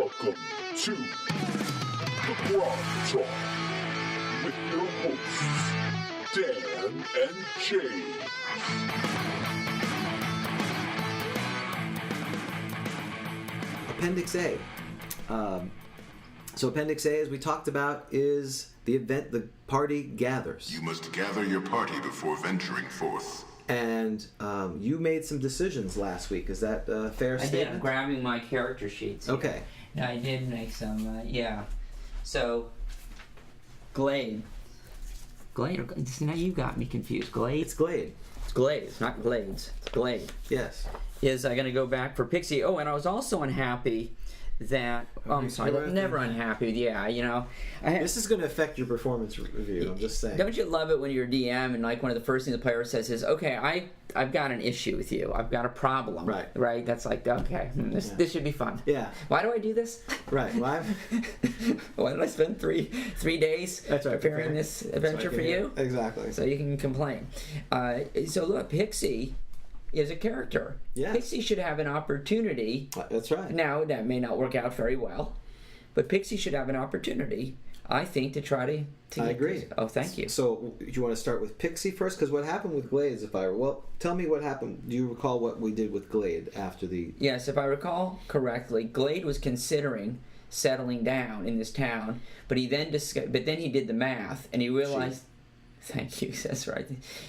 Welcome to the GROGTALK with your hosts, Dan and James. Appendix A. So Appendix A, as we talked about, is the event the party gathers. You must gather your party before venturing forth. And you made some decisions last week. Is that a fair statement? I did. I'm grabbing my character sheets here. Okay. I did make some, yeah. So, Glade. Glade? Now you got me confused. Glade? It's Glade. It's Glade. It's not Glades. It's Glade. Yes. Is going to go back for Picksy. Oh, and I was also unhappy that... Oh, I'm sorry. I'm never unhappy. Yeah, you know. This is going to affect your performance review, I'm just saying. Don't you love it when you're a DM and like one of the first things the player says is, okay, I've got an issue with you. I've got a problem. Right. Right? That's like, okay, this should be fun. Yeah. Why do I do this? Right. Well, Why did I spend three days preparing this adventure for you? Exactly. So you can complain. So look, Picksy is a character. Yes. Picksy should have an opportunity. That's right. Now, that may not work out very well, but Picksy should have an opportunity, I think, to try to I agree. This. Oh, thank you. So, do you want to start with Picksy first? Because what happened with Glade, tell me what happened. Do you recall what we did with Glade after the... Yes, if I recall correctly, Glade was considering settling down in this town, but then he did the math, and he realized... Thank you, that's right.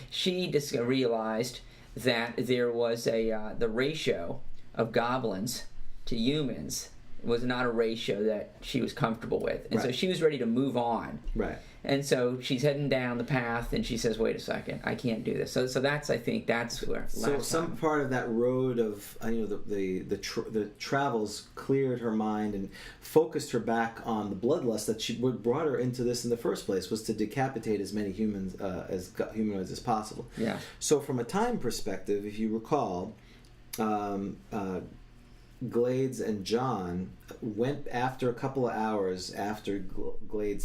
She realized that there was the ratio of goblins to humans was not a ratio that she was comfortable with. And so she was ready to move on. Right. And so she's heading down the path and she says, wait a second, I can't do this. So that's, I think, that's where some part of that road of, the travels cleared her mind and focused her back on the bloodlust that what brought her into this in the first place, was to decapitate as many humans, humanoids as possible. Yeah. So from a time perspective, if you recall, Glades and John went after a couple of hours after Glade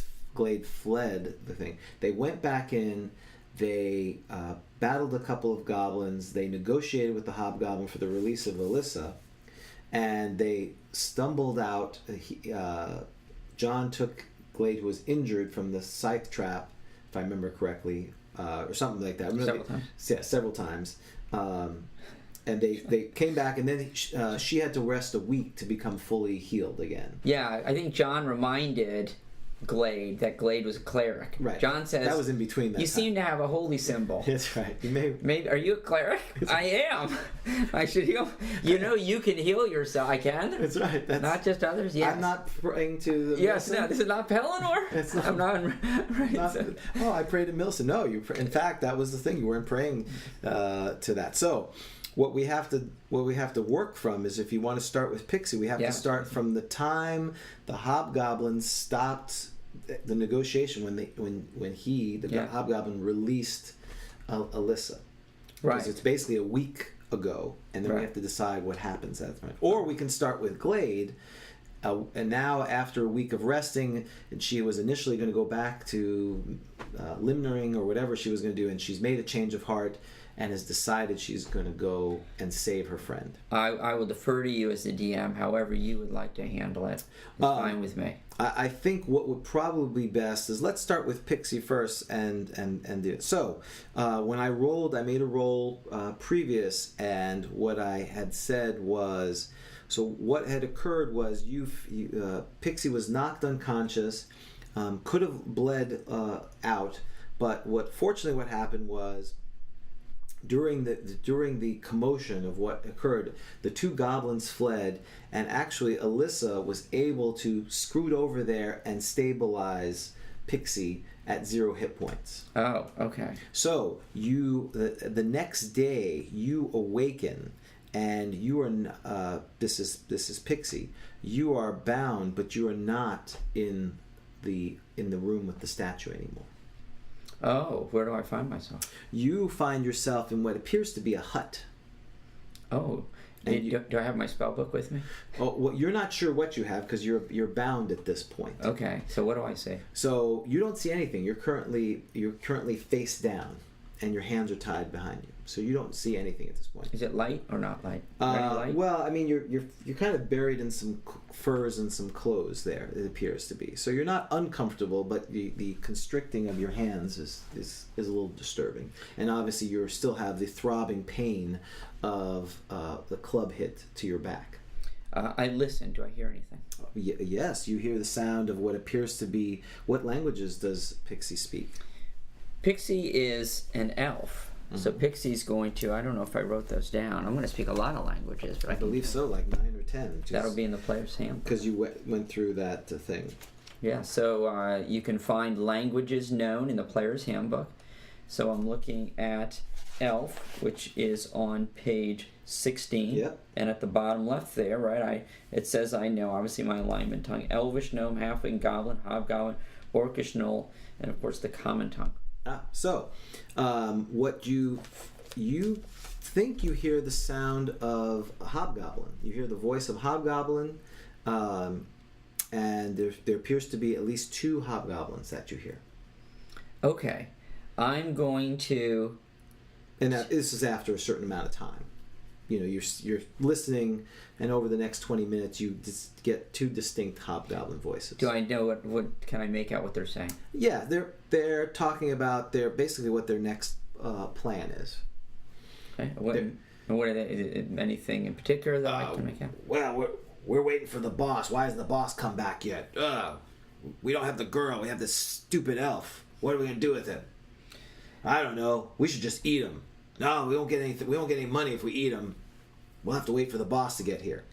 fled the thing. They went back in. They battled a couple of goblins. They negotiated with the hobgoblin for the release of Alyssa, and they stumbled out. John took Glade, who was injured from the scythe trap, if I remember correctly, or something like that. Several times. Yeah, several times. And they came back, and then she had to rest a week to become fully healed again. Yeah, I think John reminded Glade that Glade was a cleric. Right. John says, that was in between that you time. Seem to have a holy symbol. That's right. Maybe are you a cleric? I am. I should heal. You know, you can heal yourself. I can. That's right. That's not just others. Yes. I'm not praying to the Yes, Milson. no, this is not Pellinor. It's not. I'm not. Right. I prayed to Milson. No, in fact, that was the thing. You weren't praying to that. So, what we have to work from is, if you want to start with Picksy, we have to start from the time the hobgoblins stopped the negotiation when the hobgoblin released Alyssa. Right. Because it's basically a week ago, and then we have to decide what happens at that point. Or we can start with Glade, and now after a week of resting, and she was initially going to go back to Limnering or whatever she was going to do, and she's made a change of heart and has decided she's going to go and save her friend. I will defer to you as the DM, however you would like to handle it. It's fine with me. I think what would probably be best is, let's start with Picksy first and do it. So, when I rolled, I made a roll previous, and what I had said was, so what had occurred was Picksy was knocked unconscious, could have bled out, but fortunately what happened was, during the commotion of what occurred, the two goblins fled, and actually Alyssa was able to scoot over there and stabilize Picksy at 0 hit points. Oh, okay. So the next day you awaken, and you are this is Picksy. You are bound, but you are not in the room with the statue anymore. Oh, where do I find myself? You find yourself in what appears to be a hut. Oh, do I have my spell book with me? Oh, well, you're not sure what you have because you're bound at this point. Okay, so what do I see? So you don't see anything. You're currently face down, and your hands are tied behind you. so you don't see anything at this point. Is it light or not light? Very light? Well, I mean, you're kind of buried in some furs and some clothes there. It appears to be. So you're not uncomfortable, but the constricting of your hands is a little disturbing. And obviously, you still have the throbbing pain of the club hit to your back. I listen. Do I hear anything? Yes, you hear the sound of what appears to be. What languages does Picksy speak? Picksy is an elf. So Pixie's going to, I don't know if I wrote those down. I'm going to speak a lot of languages. But I believe so, like 9 or 10. That'll be in the player's handbook. Because you went through that thing. Yeah, so you can find languages known in the player's handbook. So I'm looking at elf, which is on page 16. Yep. And at the bottom left there, right, it says I know, obviously my alignment tongue, elvish, gnome, halfling, goblin, hobgoblin, orcish, gnoll, and of course the common tongue. So what you think you hear the sound of a hobgoblin. You hear the voice of hobgoblin, and there appears to be at least 2 hobgoblins that you hear. Okay, I'm going to... And this is after a certain amount of time. You know, you're listening, and over the next 20 minutes, you just get 2 distinct hobgoblin voices. Do I know what can I make out what they're saying? Yeah, they're talking about basically what their next plan is. Okay. What are they? Is it anything in particular that I can make out? Well, we're waiting for the boss. Why hasn't the boss come back yet? We don't have the girl. We have this stupid elf. What are we gonna do with him? I don't know. We should just eat him. No, we won't get anything. We won't get any money if we eat him. We'll have to wait for the boss to get here.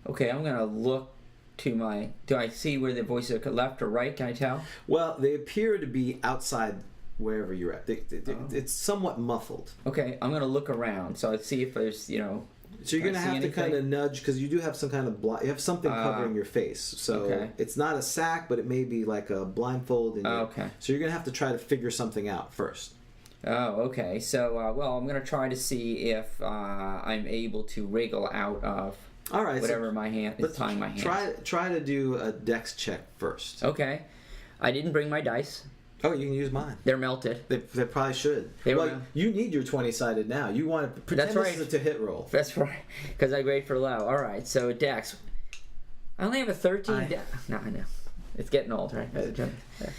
Okay, I'm gonna look to my... Do I see where the voices are left or right? Can I tell? Well, they appear to be outside wherever you're at. It's somewhat muffled. Okay, I'm gonna look around. So let's see if there's, So you're gonna have to kind of nudge, because you do have some kind of you have something covering your face. So okay. It's not a sack, but it may be like a blindfold. Okay. So you're gonna have to try to figure something out first. Oh, okay. So, well, I'm going to try to see if I'm able to wriggle out of whatever my hand is tying my hands. Try to do a dex check first. Okay. I didn't bring my dice. Oh, you can use mine. They're melted. They probably should. You need your 20-sided now. You want to pretend this is a hit roll. That's right, because I grade for low. All right, so dex. I only have a 13 dex. No, I know. It's getting old, right?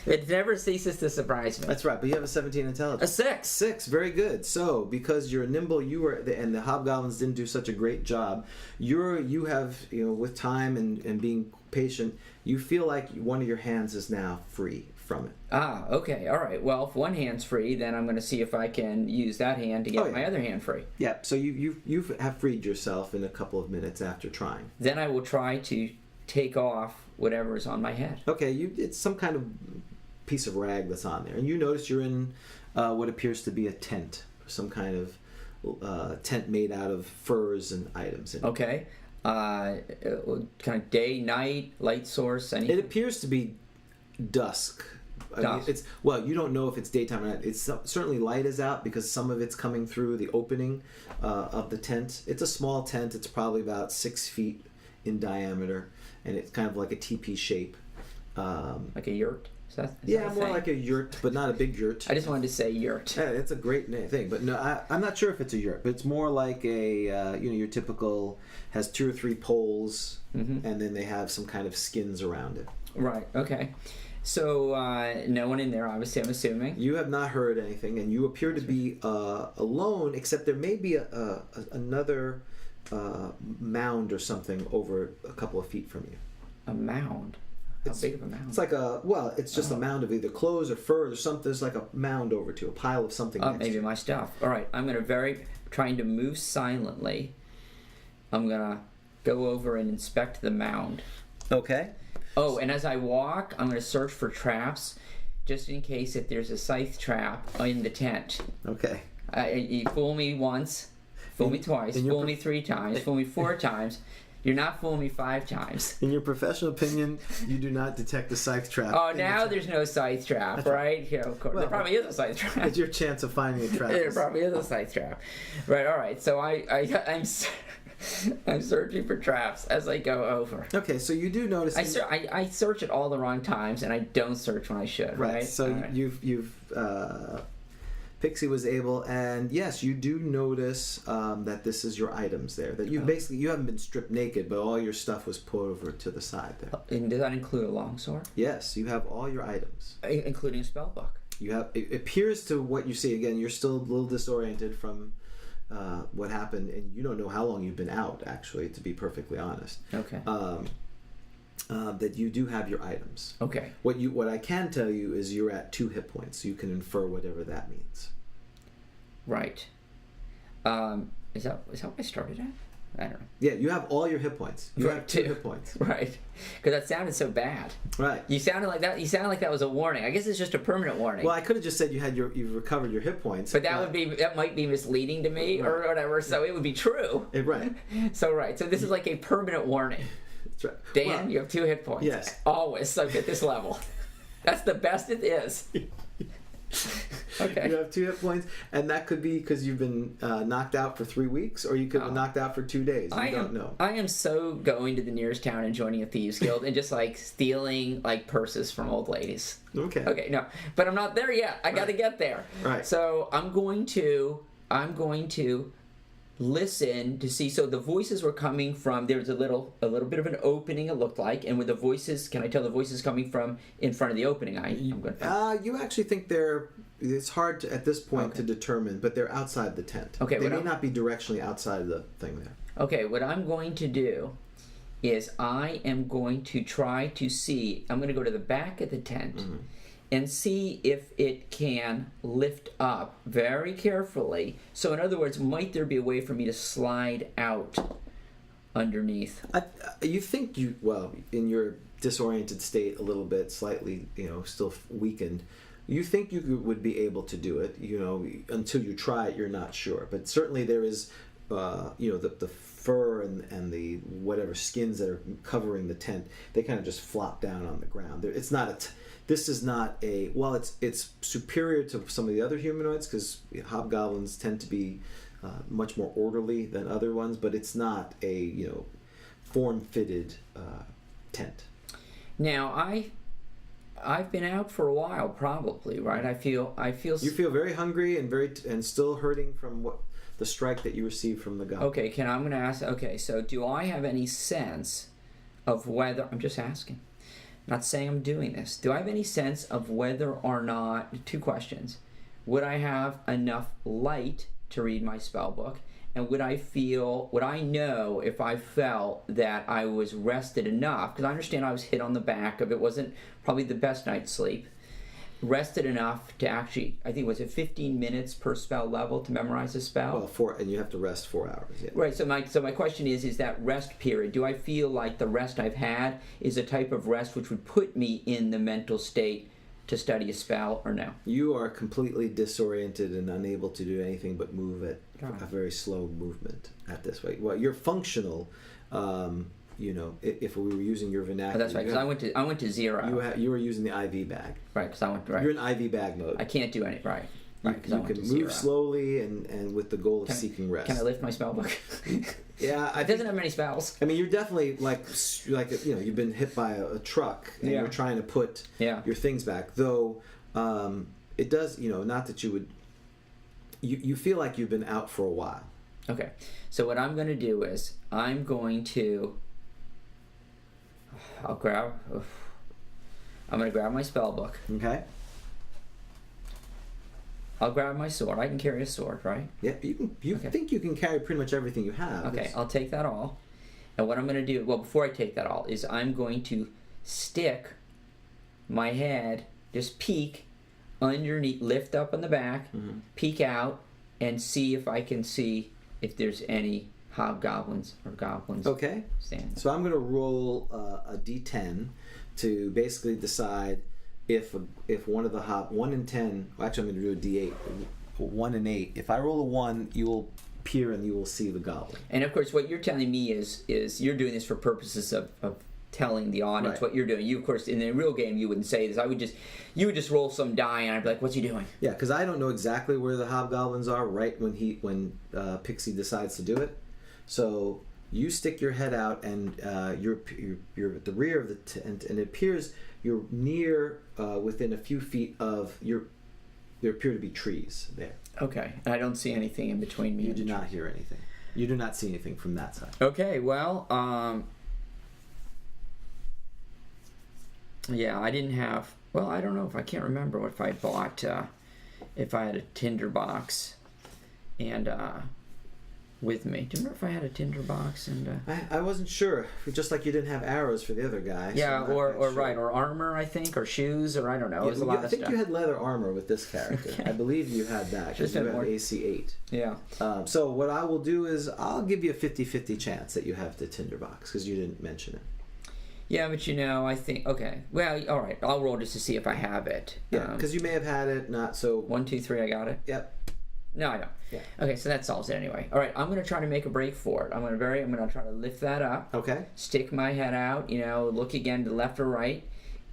It never ceases to surprise me. That's right, but you have a 17 intelligence. A 6. 6, very good. So, because you're nimble, and the hobgoblins didn't do such a great job, you have, with time and being patient, you feel like one of your hands is now free from it. Okay, all right. Well, if one hand's free, then I'm going to see if I can use that hand to get my other hand free. Yeah, so you have freed yourself in a couple of minutes after trying. Then I will try to take off whatever is on my head. Okay, it's some kind of piece of rag that's on there, and you notice you're in what appears to be a tent, some kind of tent made out of furs and items. Okay, kind of day, night, light source. Anything? It appears to be dusk. I mean, you don't know if it's daytime or not. It's certainly light is out because some of it's coming through the opening of the tent. It's a small tent. It's probably about 6 feet in diameter, and it's kind of like a teepee shape. Like a yurt? Is that more like a yurt, but not a big yurt. I just wanted to say yurt. Yeah, it's a great thing, but no, I'm not sure if it's a yurt. But it's more like a your typical has 2 or 3 poles, and then they have some kind of skins around it. Right. Okay. So no one in there, obviously. I'm assuming you have not heard anything, and you appear to be alone. Except there may be another mound or something over a couple of feet from you. A mound. How big of a mound? It's like it's just a mound of either clothes or furs or something. There's like a mound over to a pile of something. Maybe my stuff. All right, I'm gonna trying to move silently. I'm gonna go over and inspect the mound. Okay. Oh, and as I walk, I'm gonna search for traps, just in case if there's a scythe trap in the tent. Okay. You fool me once, fool me twice, fool me 3 times, fool me 4 times. You're not fooling me 5 times. In your professional opinion, you do not detect a scythe trap. Oh, now there's no scythe trap, right? Yeah, of course. There probably is a scythe trap. It's your chance of finding a trap. There probably is a scythe trap. Right, all right. So I'm searching for traps as I go over. Okay, so you do notice... I search at all the wrong times, and I don't search when I should, right? So right. you've Picksy was able, and yes, you do notice that this is your items there. That you basically, you haven't been stripped naked, but all your stuff was put over to the side there. And does that include a longsword? Yes, you have all your items. Including a spell book. You have. It appears to what you see. Again, you're still a little disoriented from what happened, and you don't know how long you've been out. Actually, to be perfectly honest. Okay. That you do have your items. Okay. What I can tell you is you're at 2 hit points. So you can infer whatever that means. Right. Is that what I started at? I don't know. Yeah, you have all your hit points. You Right, have 2 too. hit points. Right. Because that sounded so bad. Right. You sounded like that was a warning. I guess it's just a permanent warning. Well, I could have just said you've recovered your hit points. But that might be misleading to me or whatever. So it would be true. Right. So this is like a permanent warning. That's right. Dan, Well, you have 2 hit points. Yes. Always. So at this level. That's the best it is. Okay. You have 2 hit points, and that could be because you've been knocked out for 3 weeks, or you could have been knocked out for 2 days. You don't know. I am so going to the nearest town and joining a thieves guild and just like stealing like purses from old ladies. Okay. Okay, no, but I'm not there yet. I got to get there. Right. So I'm going to listen to see. So the voices were coming from. There was a little bit of an opening. It looked like, and with the voices, can I tell the voices coming from in front of the opening? I'm going. You actually think they're. It's hard to, at this point to determine, but they're outside the tent. Okay. They may not be directionally outside of the thing there. Okay. What I'm going to do is I am going to try to see. I'm going to go to the back of the tent. And see if it can lift up very carefully. So in other words, might there be a way for me to slide out underneath? You think in your disoriented state a little bit, slightly, still weakened, you think you would be able to do it, until you try it, you're not sure. But certainly there is, the fur and the whatever skins that are covering the tent, they kind of just flop down on the ground. It's not this is not it's superior to some of the other humanoids because hobgoblins tend to be much more orderly than other ones, but it's not a form-fitted tent. Now I've been out for a while, probably, right? I feel. You feel very hungry and still hurting from the strike that you received from the goblin. Okay, I'm going to ask. Okay, so do I have any sense of whether I'm just asking? Not saying I'm doing this. Do I have any sense of whether or not, 2 questions, would I have enough light to read my spell book? And would I know if I felt that I was rested enough? Because I understand I was hit on the back of it. Wasn't probably the best night's sleep. Rested enough to actually, I think, was it 15 minutes per spell level to memorize a spell? Well, and you have to rest 4 hours. Yeah. Right. So my question is that rest period? Do I feel like the rest I've had is a type of rest which would put me in the mental state to study a spell, or no? You are completely disoriented and unable to do anything but move at a very slow movement at this rate. Well, you're functional. If we were using your vernacular, That's right. Because I went to 0. You were using the IV bag. Right. Because I went right. You're in IV bag mode. I can't do any. Right. Right. Because you can move slowly and with the goal of seeking rest. Can I lift my spell book? Yeah, it doesn't have many spells. I mean, you're definitely like you've been hit by a truck and you're trying to put your things back. Though it does, not that you would. You feel like you've been out for a while. Okay, so what I'm going to do is I'm going to grab my spell book. Okay. I'll grab my sword. I can carry a sword, right? Yeah, you think you can carry pretty much everything you have. Okay, I'll take that all. And what I'm going to do, before I take that all, is I'm going to stick my head, just peek underneath, lift up on the back, peek out, and see if I can see if there's any hobgoblins or goblins. Okay. Standing. So I'm going to roll a d10 to basically decide if one of the 1 and 10. Well, actually, I'm going to do a d8. 1 and 8. If I roll a 1, you will peer and you will see the goblin. And of course, what you're telling me is you're doing this for purposes of telling the audience what you're doing. You, of course, in a real game, you wouldn't say this. You would just roll some die, and I'd be like, "What's he doing?" Yeah, because I don't know exactly where the hobgoblins are right when Picksy decides to do it. So you stick your head out, and you're at the rear of the tent, and it appears you're near within a few feet of there appear to be trees there. Okay, and I don't see anything in between me. You and do the not hear anything. You do not see anything from that side. Okay, well, yeah, I didn't have. Well, I don't know if I can't remember if I bought, if I had a tinderbox, and with me. Do you remember if I had a tinderbox and? I wasn't sure. Just like you didn't have arrows for the other guy. Yeah, so or sure. right, or armor, I think, or shoes, or I don't know. Yeah, It was a lot I of think stuff. you had leather armor with this character. Okay. I believe you had that because Just you had have more- AC 8. Yeah. So what I will do is I'll give you a 50-50 chance that you have the tinderbox because you didn't mention it. Yeah, but I think okay. Well, all right. I'll roll just to see if I have it. Yeah, because you may have had it, not so. 1, 2, 3. I got it. Yep. No, I don't. Yeah. Okay, so that solves it anyway. All right, I'm gonna try to make a break for it. I'm gonna try to lift that up. Okay. Stick my head out. Look again to left or right,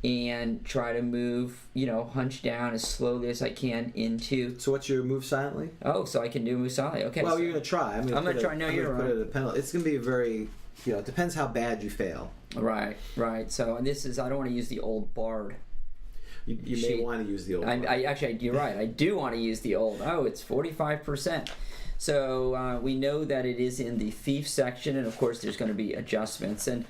and try to move. Hunch down as slowly as I can into. So what's your move silently? Oh, so I can do Musali. Okay. Well, so you're gonna try. I'm gonna try. No, you're put right. it at a penalty. It's gonna be a very. It depends how bad you fail. Right. So this is. I don't want to use the old bard. You may want to use the old one. You're right. I do want to use the old. Oh, it's 45%. So we know that it is in the thief section, and of course there's going to be adjustments. And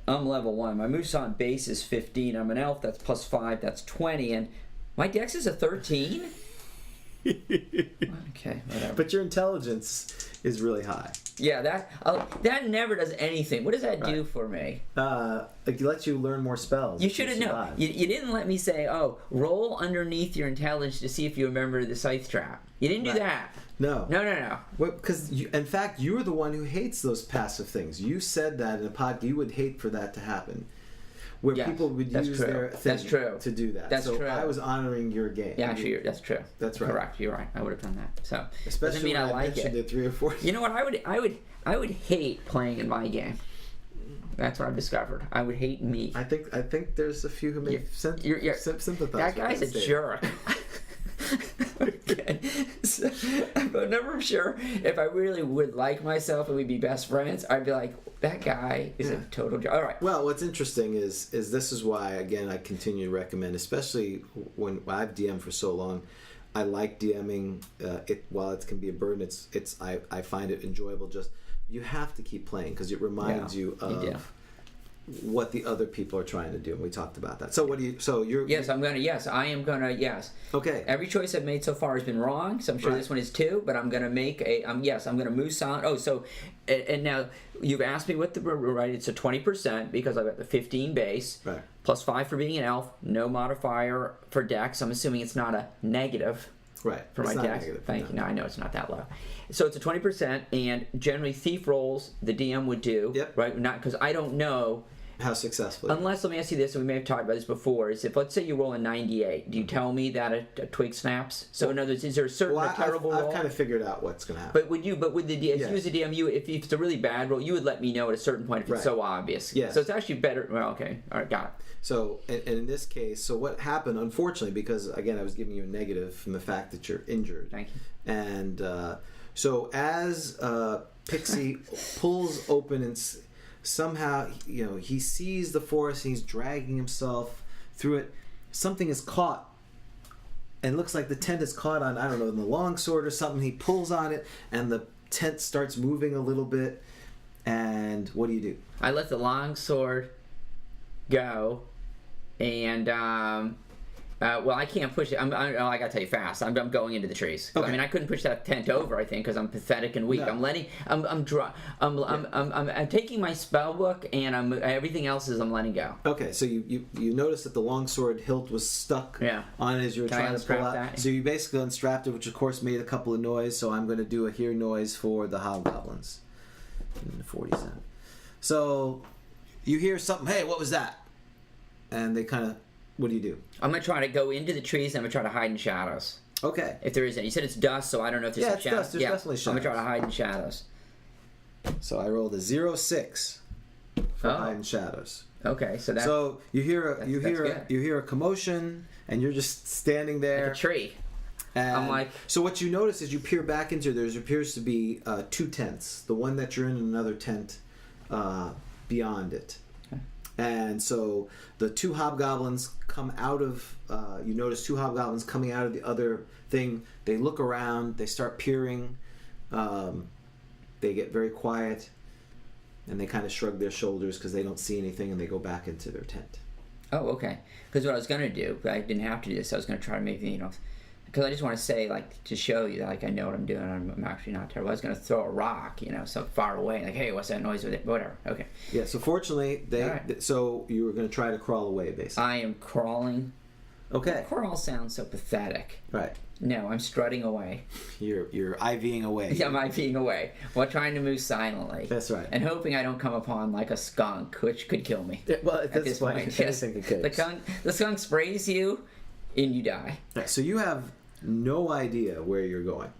I'm level 1. My moveset base is 15. I'm an elf. That's plus 5. That's 20. And my dex is a 13. Okay, whatever. But your intelligence is really high. Yeah, that never does anything. What does that do for me? It lets you learn more spells. You should have known. You didn't let me say, oh, roll underneath your intelligence to see if you remember the scythe trap. You didn't do that. No. No. Because, in fact, you were the one who hates those passive things. You said that in a pod. You would hate for that to happen. Where people would use their thing to do that. That's so true. I was honoring your game. Yeah, actually, that's true. That's right. Correct. You're right. I would have done that. So Especially doesn't mean when I like mentioned it 3 or 4 You know what? I would hate playing in my game. That's what I've discovered. I would hate me. I think there's a few who may sympathize. That guy's a jerk. Okay. So, I'm never sure if I really would like myself and we'd be best friends. I'd be like, that guy is a total jerk. All right. Well, what's interesting is this is why, again, I continue to recommend, especially when I've DM'd for so long. I like DMing. While it can be a burden, I find it enjoyable. Just you have to keep playing because it reminds you of what the other people are trying to do, and we talked about that. So what do you? So you're? Yes, I am gonna. Yes. Okay. Every choice I've made so far has been wrong, so I'm sure this one is too. But I'm gonna make a. I'm gonna move on. Oh, so and now you've asked me what the right. It's a 20% because I've got the 15 base. Right. Plus 5 for being an elf. No modifier for dex. I'm assuming it's not a negative. Right. For my dex. Thank you. No, I know it's not that low. So it's a 20%, and generally thief rolls the DM would do. Yep. Right. Not because I don't know. How successfully? Unless, let me ask you this, and we may have talked about this before, is if, let's say you roll a 98, do you tell me that a twig snaps? So in other words, is there a certain terrible roll? I've kind of figured out what's going to happen. But with the DM, you as a DM, if it's a really bad roll, you would let me know at a certain point if it's so obvious. Yes. So it's actually better. Well, okay. All right, got it. So, and in this case, so what happened, unfortunately, because, again, I was giving you a negative from the fact that you're injured. Thank you. And so as Picksy pulls open and somehow, he sees the forest and he's dragging himself through it. Something is caught, and it looks like the tent is caught on, I don't know, the longsword or something. He pulls on it, and the tent starts moving a little bit. And what do you do? I let the longsword go, and well, I can't push it. I gotta tell you fast. I'm going into the trees. Okay. I mean, I couldn't push that tent over. I think because I'm pathetic and weak. No. I'm taking my spell book and everything else is I'm letting go. Okay, so you notice that the longsword hilt was stuck on it as you were trying to pull out. That? So you basically unstrapped it, which of course made a couple of noise. So I'm going to do a hear noise for the hobgoblins. 47. So you hear something. Hey, what was that? And they kind of. What do you do? I'm going to try to go into the trees and I'm going to try to hide in shadows. Okay. If there is any. You said it's dust, so I don't know if there's some shadows. Dust. There's definitely shadows. I'm going to try to hide in shadows. So I rolled a 0-6 for hide in shadows. Okay, so that's... So you hear a commotion and you're just standing there. Like a tree. And I'm like... So what you notice is you peer back into there appears to be 2 tents. The one that you're in and another tent beyond it. And so the two hobgoblins come out of, you notice two hobgoblins coming out of the other thing. They look around, they start peering, they get very quiet, and they kind of shrug their shoulders because they don't see anything, and they go back into their tent. Oh, okay. Because what I was going to do, but I didn't have to do this, I was going to try to make, because I just want to say, like, to show you that, like, I know what I'm doing, I'm actually not terrible. I was going to throw a rock, so far away, like, hey, what's that noise with it? Whatever, okay. Yeah, so fortunately, Right. so you were going to try to crawl away, basically. I am crawling. Okay. Crawl sounds so pathetic. Right. No, I'm strutting away. You're IVing away. Yeah, I'm IVing away while trying to move silently. That's right. And hoping I don't come upon, like, a skunk, which could kill me. Well, at this point, yes. anything could. The skunk sprays you, and you die. Right, so you have no idea where you're going.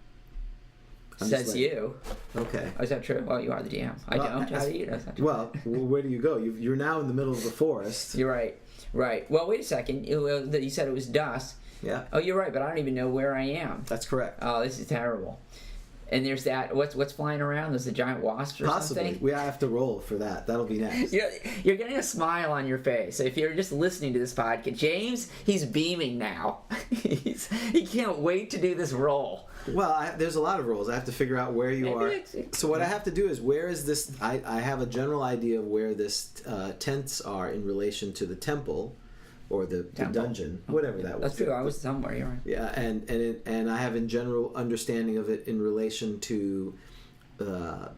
Says you. Okay. Oh, is that true? Well, you are the DM. I don't. How do you know? Well, where do you go? You're now in the middle of the forest. You're right. Right. Well, wait a second. You said it was dusk. Yeah. Oh, you're right, but I don't even know where I am. That's correct. Oh, this is terrible. And there's that. What's flying around? There's a giant wasp or Possibly. something? We have to roll for that. That'll be next. You're getting a smile on your face. If you're just listening to this podcast, James, he's beaming now. He can't wait to do this roll. Well, there's a lot of rolls. I have to figure out where you are. So what I have to do is, where is this? I have a general idea of where this tents are in relation to the temple, or the dungeon, whatever that was. That's true. I was somewhere. You're right. Yeah, and I have a general understanding of it in relation to the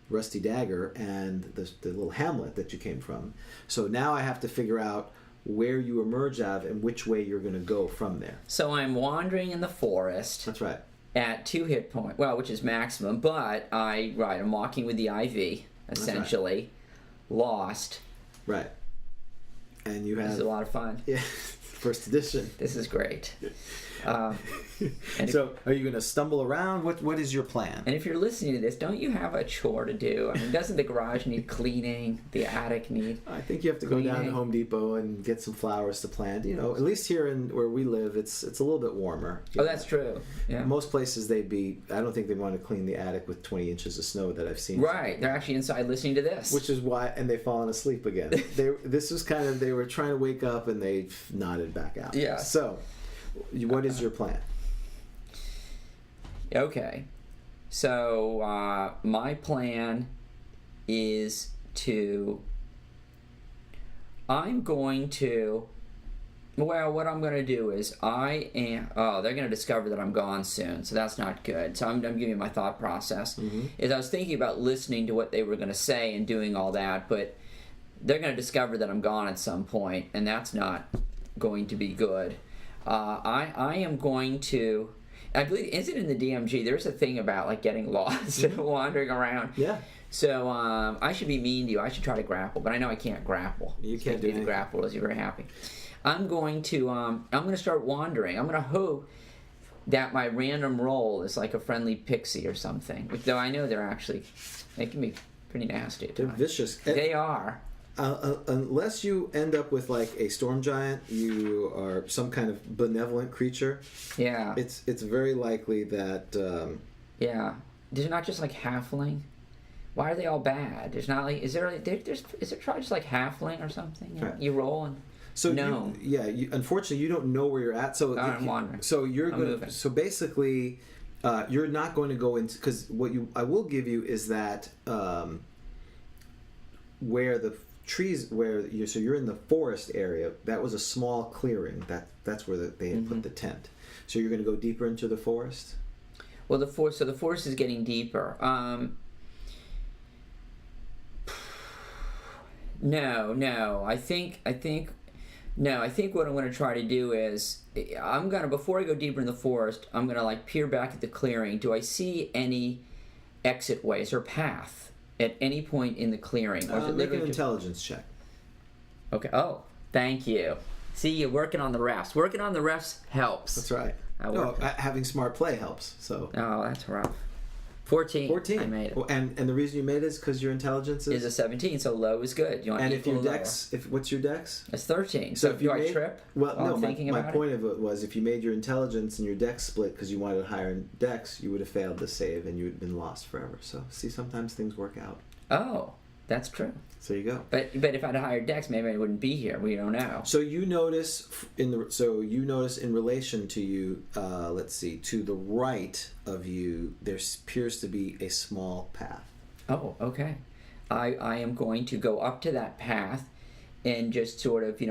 Rusty Dagger and the little hamlet that you came from. So now I have to figure out where you emerge out of and which way you're going to go from there. So I'm wandering in the forest. That's right. At 2 hit points, well, which is maximum, but I'm walking with the IV, essentially, lost. Right. And you have... This is a lot of fun. Yeah, first edition. This is great. So, are you going to stumble around? What is your plan? And if you're listening to this, don't you have a chore to do? I mean, doesn't the garage need cleaning? The attic need I think you have to go down to Home Depot and get some flowers to plant. At least here where we live, it's a little bit warmer. Oh, that's true. Yeah. Most places I don't think they want to clean the attic with 20 inches of snow that I've seen. Right. They're actually inside listening to this. Which is why, and they've fallen asleep again. This was they were trying to wake up and they've nodded back out. Yeah. So, what is your plan? Okay. So, my plan is what I'm going to do is they're going to discover that I'm gone soon, so that's not good. So I'm giving you my thought process. Mm-hmm. Is I was thinking about listening to what they were going to say and doing all that, but they're going to discover that I'm gone at some point, and that's not going to be good. I am going to... I believe, is it in the DMG? There's a thing about like getting lost and wandering around. Yeah. So I should be mean to you. I should try to grapple, but I know I can't grapple. You can't do the grapple. Is you're very happy. I'm going to start wandering. I'm going to hope that my random roll is like a friendly Picksy or something. Though I know they can be pretty nasty at They're times. vicious. They are. Unless you end up with like a storm giant, you are some kind of benevolent creature. Yeah. It's very likely that. Yeah. There's not just like halfling. Why are they all bad? There's not like is there just like halfling or something? You know? Right. You roll and so no. Unfortunately, you don't know where you're at. So I'm wandering. So you're I'm going. moving. So basically, you're not going to go into because I will give you is that where the trees you're in the forest area. That was a small clearing. That's where they had put the tent. So you're going to go deeper into the forest. Well, the forest is getting deeper. No. I think what I'm going to try to do is before I go deeper in the forest, I'm going to like peer back at the clearing. Do I see any exit ways or path at any point in the clearing? Or is it Make an intelligence check. Okay. Oh, thank you. See, you're working on the refs. Working on the refs helps. That's right. Having smart play helps. So. Oh, that's rough. 14. I made it. Well, and the reason you made it is because your intelligence is a 17, so low is good. You want and if your lower. dex, what's your dex? It's 13. So So if you do I made, trip? Well, while no. I'm thinking My about point of it was if you made your intelligence and your dex split because you wanted a higher dex, you would have failed the save and you would have been lost forever. So see, sometimes things work out. Oh, That's true. So there you go. But if I'd hired Dex, maybe I wouldn't be here. We don't know. So you notice in relation to you, let's see, to the right of you, there appears to be a small path. Oh, okay. I am going to go up to that path and just sort of,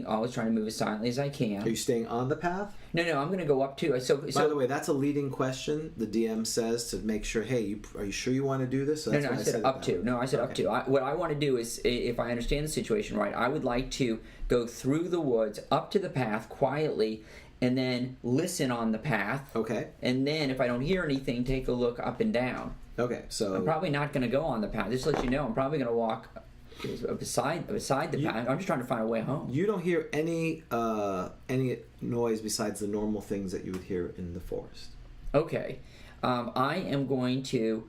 always trying to move as silently as I can. Are you staying on the path? No, I'm going to go up to. So by the way, that's a leading question. The DM says to make sure. Hey, are you sure you want to do this? So no, I said up to. No, I said up to. What I want to do is, if I understand the situation right, I would like to go through the woods up to the path quietly, and then listen on the path. Okay. And then, if I don't hear anything, take a look up and down. Okay, so I'm probably not going to go on the path. Just to let you know, I'm probably going to walk beside the path. I'm just trying to find a way home. You don't hear any noise besides the normal things that you would hear in the forest. Okay. I'm not going to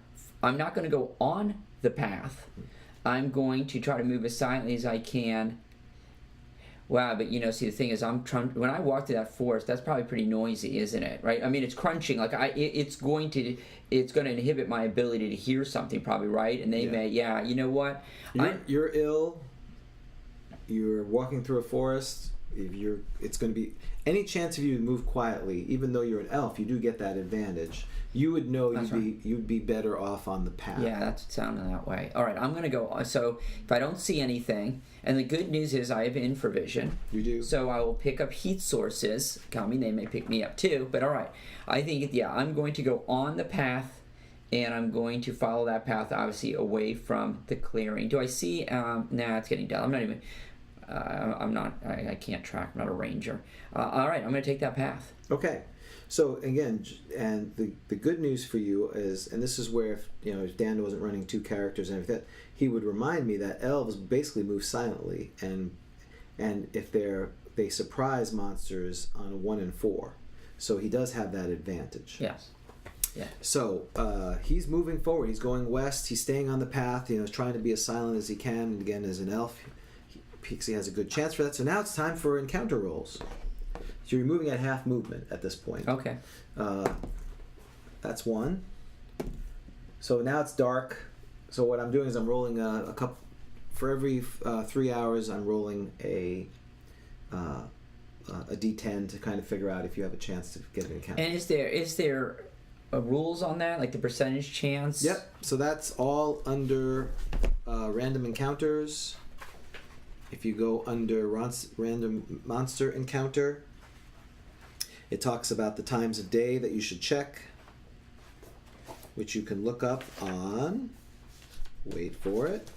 go on the path. I'm going to try to move as silently as I can. Wow, but see, the thing is, when I walk through that forest, that's probably pretty noisy, isn't it? Right? I mean, it's crunching. Like it's going to inhibit my ability to hear something, probably, right? And they may, you know what? You're ill. You're walking through a forest. It's going to be any chance of you to move quietly, even though you're an elf, you do get that advantage. You would know you'd be better off on the path. Yeah, that's sounding that way. All right, I'm going to go. So if I don't see anything, and the good news is I have infravision. You do. So I will pick up heat sources. I mean, they may pick me up too, but all right. I think, I'm going to go on the path, and I'm going to follow that path, obviously, away from the clearing. Do I see? Nah, it's getting done. I'm not even. I can't track. I'm not a ranger. All right, I'm going to take that path. Okay. So again, and the good news for you is, and this is where if Dan wasn't running two characters and everything, he would remind me that elves basically move silently, and if they surprise monsters on a 1 in 4, so he does have that advantage. Yes. Yeah. So he's moving forward. He's going west. He's staying on the path. Trying to be as silent as he can. And again, as an elf, Picksy has a good chance for that. So now it's time for encounter rolls. So you're moving at half movement at this point. Okay. That's 1. So now it's dark. So what I'm doing is I'm rolling a couple for every 3 hours. I'm rolling a D10 to kind of figure out if you have a chance to get an encounter. And is there rules on that, like the percentage chance? Yep. So that's all under random encounters. If you go under random monster encounter, it talks about the times of day that you should check, which you can look up on, wait for it.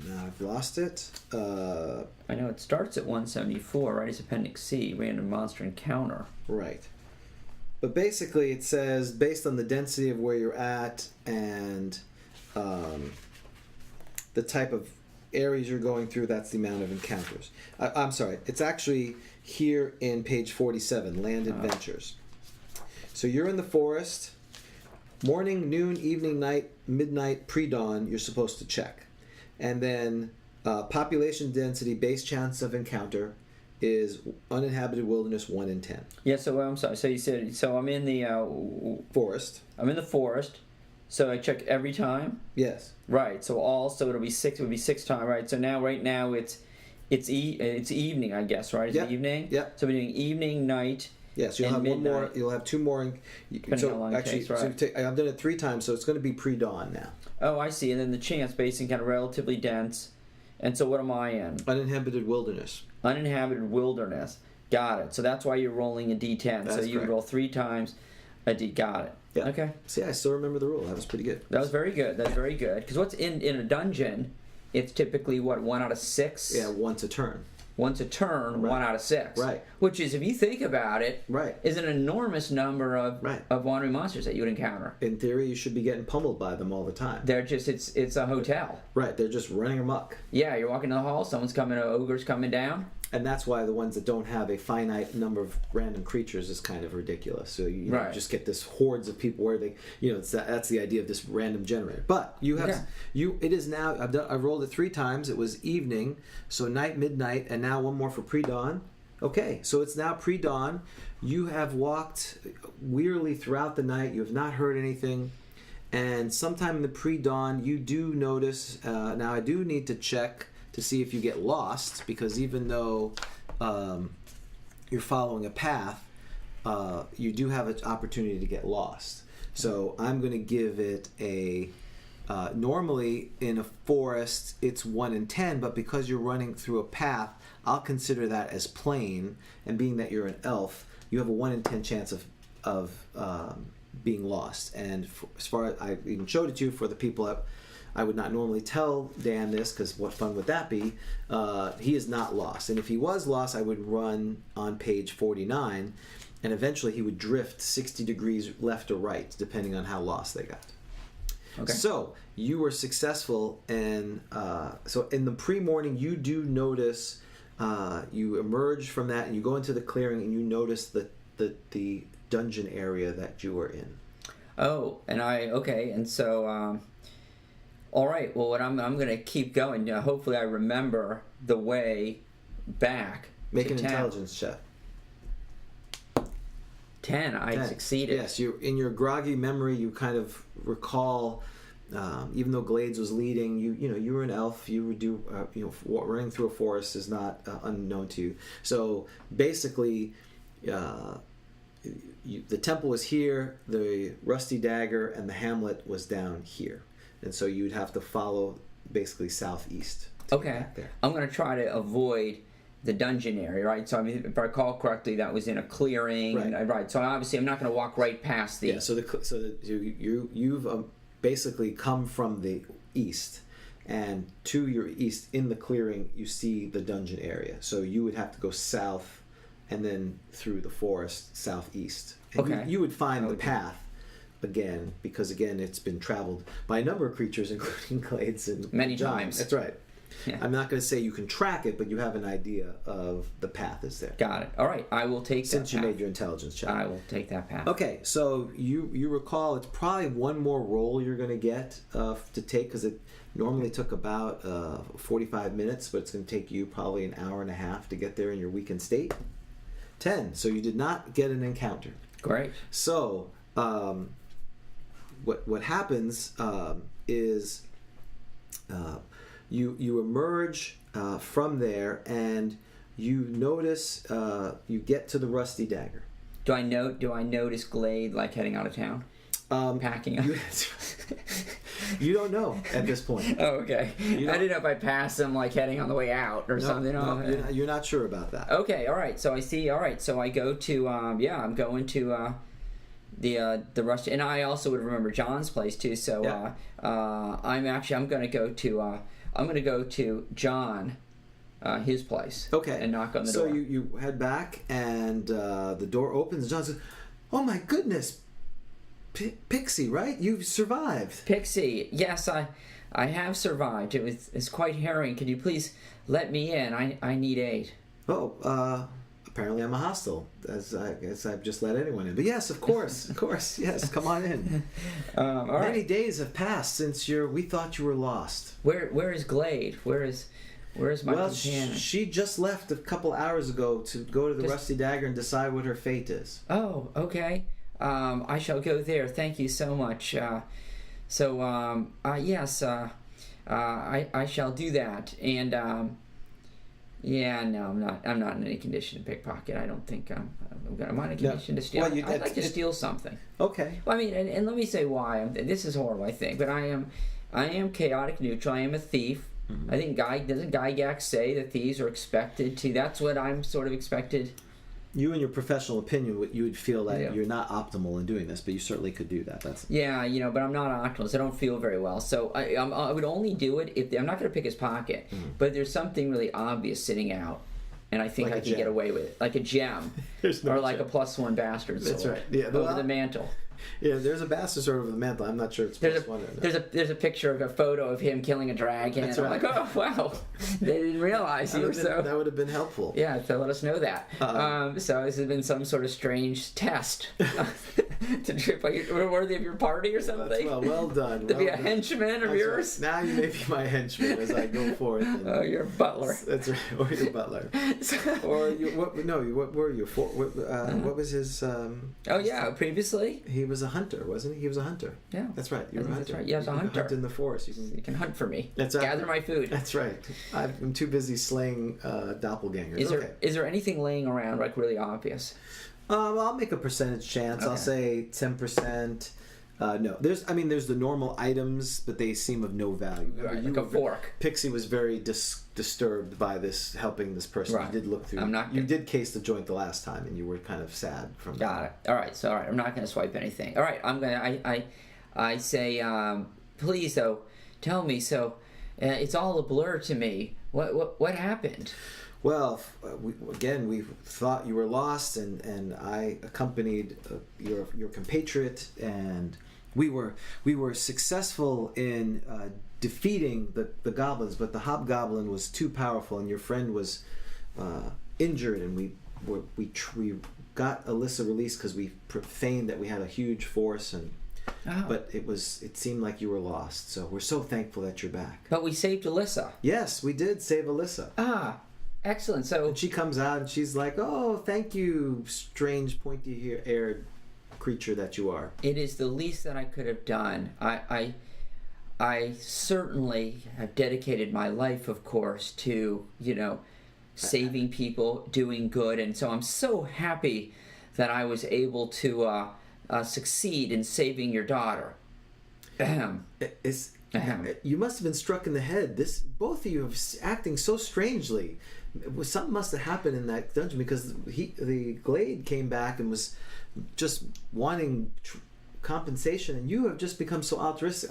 Now I've lost it. I know it starts at 174, right? It's Appendix C, random monster encounter. Right. But basically it says, based on the density of where you're at and the type of areas you're going through, that's the amount of encounters. I'm sorry, it's actually here in page 47, Land Adventures. So you're in the forest, morning, noon, evening, night, midnight, pre-dawn, you're supposed to check. And then population density, base chance of encounter is uninhabited wilderness 1 in 10. Yeah, so I'm sorry, so you said, so I'm in the Forest. I'm in the forest. So I check every time? Yes. Right. So it'll be 6. It would be 6 times, right? So right now it's evening, I guess, right? Is it evening? Yep. So we're doing evening, night. Yes, you'll have midnight. one more. You'll have 2 more. Depending how long it takes, right? So I've done it 3 times, so it's going to be pre-dawn now. Oh, I see. And then the chance basing kind of relatively dense. And so what am I in? Uninhabited wilderness. Uninhabited wilderness. Got it. So that's why you're rolling a D10. That's so you correct. Roll 3 times a D. Got it. Yeah. Okay. See, I still remember the rule. That was pretty good. That was very good. That's very good. Because what's in a dungeon, it's typically, 1 out of 6? Yeah, once a turn. Once a turn, Right. 1 out of 6. Right. Which is, if you think about it, Right. is an enormous number of Right. wandering monsters that you would encounter. In theory, you should be getting pummeled by them all the time. They're just, it's a hotel. Right, they're just running amok. Yeah, you're walking in the hall, someone's coming, an ogre's coming down. And that's why the ones that don't have a finite number of random creatures is kind of ridiculous. So you Right. just get this hordes of people where they, that's the idea of this random generator. But you have, it is now, I've rolled it 3 times. It was evening, so night, midnight, and now 1 more for pre-dawn. Okay, so it's now pre-dawn. you have walked wearily throughout the night. You have not heard anything. And sometime in the pre-dawn, you do notice, now I do need to check to see if you get lost, because even though you're following a path, you do have an opportunity to get lost. So I'm going to give it a, normally in a forest it's 1 in 10, but because you're running through a path, I'll consider that as plain, and being that you're an elf, you have a 1 in 10 chance of being lost. And as far as I even showed it to you, for the people that I would not normally tell Dan this, because what fun would that be? He is not lost. And if he was lost, I would run on page 49, and eventually he would drift 60 degrees left or right, depending on how lost they got. Okay. So you were successful, and so in the pre-morning, you do notice, you emerge from that, and you go into the clearing, and you notice the dungeon area that you were in. Oh, and and so, all right. Well, what I'm going to keep going. Hopefully, I remember the way back. Make an intelligence check. 10. I succeeded. Yes, you in your groggy memory, you kind of recall. Even though Glades was leading, you were an elf. You would do, running through a forest is not unknown to you. So basically, the temple was here, the rusty dagger and the hamlet was down here, and so you'd have to follow basically southeast. Okay, I'm going to try to avoid the dungeon area, right? So I mean, if I recall correctly, that was in a clearing, right? Right. So obviously, I'm not going to walk right past the. Yeah. You've basically come from the east, and to your east in the clearing, you see the dungeon area. So you would have to go south, and then through the forest southeast. And okay. You would find the path again, because again, it's been traveled by a number of creatures, including Glades and many John. times. That's right. Yeah. I'm not going to say you can track it, but you have an idea of the path is there. Take All right, I will take Since that you path. made your intelligence check. I will take that path. Okay, so you recall it's probably one more roll you're going to get to take, because it normally took about 45 minutes, but it's going to take you probably an hour and a half to get there in your weakened state. 10. So you did not get an encounter. Great. So what happens is you emerge from there, and you notice you get to the rusty dagger. Do I notice Glade like heading out of town? Packing up. You don't know at this point. Oh, okay. I didn't know if I passed him like heading on the way out or something. No, you're not sure about that. Okay, all right. So I see. All right. So I go to I'm going to the rusty, and I also would remember John's place too. So yeah. I'm going to go to John. His place. Okay. And knock on the door. door. So you head back, and the door opens. John says, "Oh my goodness, Picksy, right? You've survived." Picksy, yes, I have survived. It's quite harrowing. Could you please let me in? I need aid. Oh, apparently I'm a hostile, as I've just let anyone in. But yes, of course, yes, come on in. All right. Many days have passed since we thought you were lost. Where is Glade? Where is my companion? She just left a couple hours ago to go to the Rusty Dagger and decide what her fate is. Oh, okay. I shall go there. Thank you so much. Yes, I shall do that. And no, I'm not in any condition to pickpocket. I don't think I'm in a condition to steal. Well, I'd like to steal something. Okay. Well, I mean, and let me say why. This is horrible, I think, but I am chaotic neutral. I am a thief. Mm-hmm. I think doesn't Gygax say that thieves are expected to? That's what I'm sort of expected. You, in your professional opinion, you would feel that you're not optimal in doing this, but you certainly could do that. But I'm not optimal. So I don't feel very well. So I would only do it if I'm not going to pick his pocket. Mm-hmm. But if there's something really obvious sitting out, and I think I can get away with it, like a gem, or like a +1 bastard sword. That's right. Yeah, over the mantle. Yeah, there's a bastard sword over the mantle. I'm not sure it's plus one or not. There's a picture of a photo of him killing a dragon. That's and I'm right. like, oh wow, they didn't realize you. So That would have been helpful. yeah, to let us know that. So this has been some sort of strange test to trip. We're worthy of your party or something. Well done. To be well a done. henchman of That's yours. right. Now you may be my henchman as I go forth. And Oh, you're a butler. That's right. Or your butler. Or you, what? No, what were you? What was his? Oh yeah, previously. He was a hunter, wasn't he? He was a hunter. Yeah. That's right. You're a That's hunter. right. Yeah, I was a You can hunter. hunt in the forest. You can hunt for me. That's right. Gather my food. That's right. I'm too busy slaying doppelgangers. Is there anything laying around like really obvious? I'll make a percentage chance. Okay. I'll say 10%. No, there's the normal items, but they seem of no value. Right, Remember, like a fork. Pixie was very disturbed by this, helping this person. Right. You did look through. I'm not You gonna- did case the joint the last time, and you were kind of sad from that. Got it. All right. I'm not gonna swipe anything. All right. I'm gonna. I say, please though, tell me. So, it's all a blur to me. What happened? Well, we thought you were lost, and I accompanied your compatriot, and we were successful in defeating the goblins, but the hobgoblin was too powerful, and your friend was injured, and we got Alyssa released because we feigned that we had a huge force, and Oh. but it seemed like you were lost. So we're so thankful that you're back. But we saved Alyssa. Yes, we did save Alyssa. Ah, excellent. So And she comes out and she's like, "Oh, thank you, strange pointy-haired creature that you are." it is the least that I could have done. I certainly have dedicated my life, of course, to saving people, doing good, and so I'm so happy that I was able to succeed in saving your daughter. Ahem. You must have been struck in the head. Both of you are acting so strangely. Something must have happened in that dungeon because the Glade came back and was just wanting compensation, and you have just become so altruistic.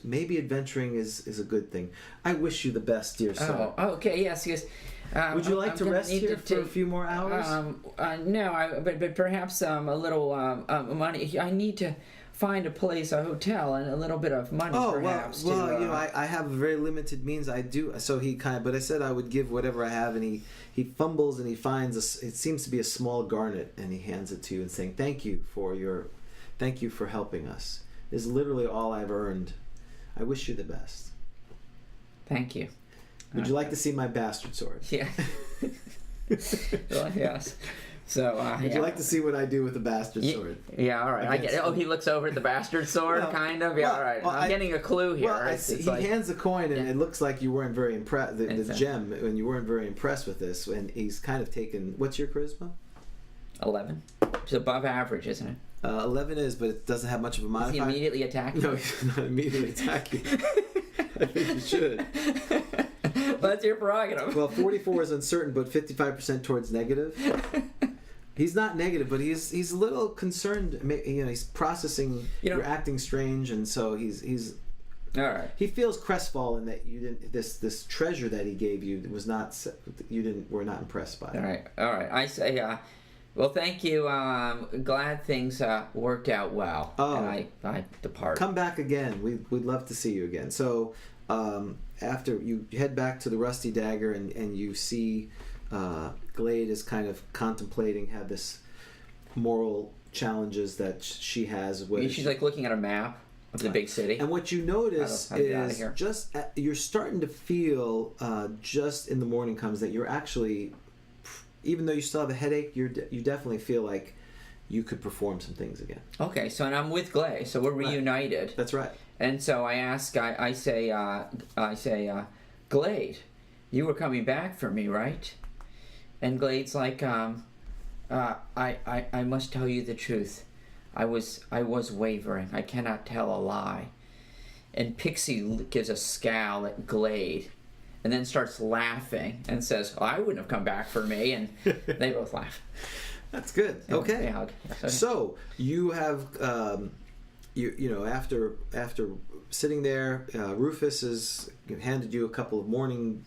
Maybe adventuring is a good thing. I wish you the best, dear sir. Oh, okay, yes. Would you like I'm to gonna rest need here to for a take- few more hours? No, but perhaps a little money. I need to find a place, a hotel, and a little bit of money, perhaps. I have very limited means. I do. So but I said I would give whatever I have, and he fumbles and he finds it seems to be a small garnet, and he hands it to you and saying, thank you for helping us. This is literally all I've earned. I wish you the best. Thank you. Would you like to see my bastard sword? Yeah. Well, yes. So, Would yeah. you like to see what I do with the bastard sword? Yeah, all right. I get it. Oh, he looks over at the bastard sword, Well, kind of. Yeah, well, all right. well, I'm getting a clue here. Well, I It's see, he like- hands the coin, and Yeah. it looks like you weren't very impressed. The It's, gem, and you weren't very impressed with this, and he's kind of taken. What's your charisma? 11. It's above average, isn't it? 11 is, but it doesn't have much of a Does he modifier. immediately attack you? No, he's not immediately attacking. I think you should. Well, that's your prerogative. Well, 44 is uncertain, but 55% towards negative. He's not negative, but he's a little concerned. He's processing. You're acting strange, and so he's. All right. He feels crestfallen that you didn't. This treasure that he gave you was not. Were not impressed by it. All right. I say, well, thank you. Glad things worked out well. Oh. And I depart. Come back again. We'd love to see you again. So after you head back to the Rusty Dagger, and you see Glade is kind of contemplating, have this moral challenges that she has. She's like looking at a map of the big city. And what you notice How to get out of is here. You're starting to feel just in the morning comes that you're actually, even though you still have a headache, you definitely feel like you could perform some things again. Okay, so and I'm with Glade, so we're reunited. That's right. And so I ask, I say, Glade, you were coming back for me, right? And Glade's like, I must tell you the truth. I was wavering. I cannot tell a lie. And Picksy gives a scowl at Glade, and then starts laughing and says, I wouldn't have come back for me. And they both laugh. That's good. Okay. Yeah, So you have, after sitting there, Rufus has handed you a couple of morning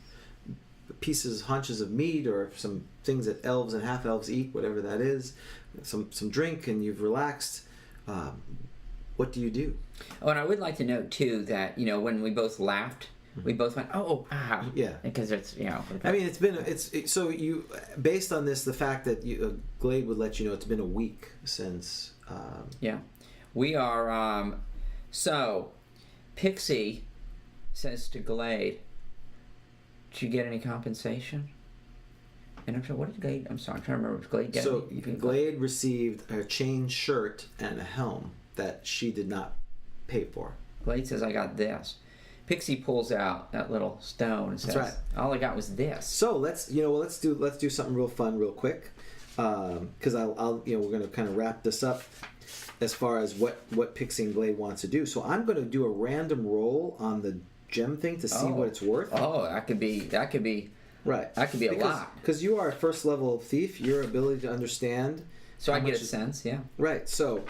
hunches of meat, or some things that elves and half elves eat, whatever that is, some drink, and you've relaxed. what do you do? Oh, and I would like to note too that when we both laughed, we both went, "Oh, ah," Yeah. because it's I mean, so you, based on this, the fact that Glade would let you know it's been a week since. Yeah, we are. So, Picksy says to Glade, "Did you get any compensation?" And I'm sorry, what did Glade? I'm sorry, I'm trying to remember. Did Glade get So any? Glade received a chain shirt and a helm that she did not pay for. Glade says, "I got this." Picksy pulls out that little stone and says, That's right. "All I got was this." So let's do something real fun, real quick, because I'll we're going to kind of wrap this up as far as what Picksy and Glade wants to do. So I'm going to do a random roll on the gem thing to see what it's worth. Oh, that could be Right. That could be a lot. Because you are a first level thief, your ability to understand. So I get a sense, yeah. Right. So,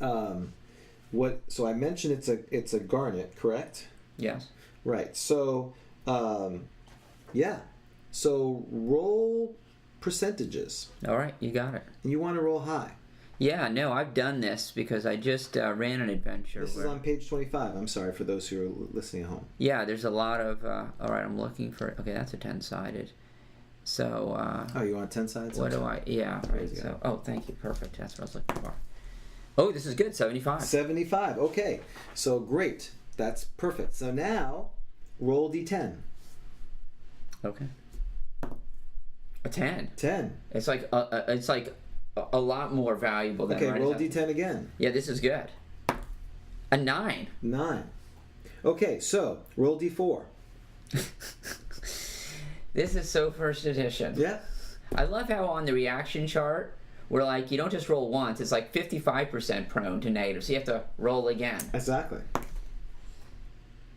So I mentioned it's a garnet, correct? Yes. Right. So, yeah. So roll percentages. All right, you got it. And you want to roll high. Yeah, no, I've done this because I just ran an adventure. This is on page 25. I'm sorry for those who are listening at home. Yeah, there's a lot of... all right, I'm looking for... Okay, that's a 10-sided. So... oh, you want 10 sides? What do I... Yeah, right. So, oh, thank you. Perfect. That's what I was looking for. Oh, this is good. 75. 75. Okay. So, great. That's perfect. So now, roll D10. Okay. A 10. 10. It's like a lot more valuable than... Okay, roll D10 again. Yeah, this is good. A 9. 9. Okay, so roll D4. This is so first edition. Yeah. I love how on the reaction chart, we're like, you don't just roll once. It's like 55% prone to negative, so you have to roll again. Exactly.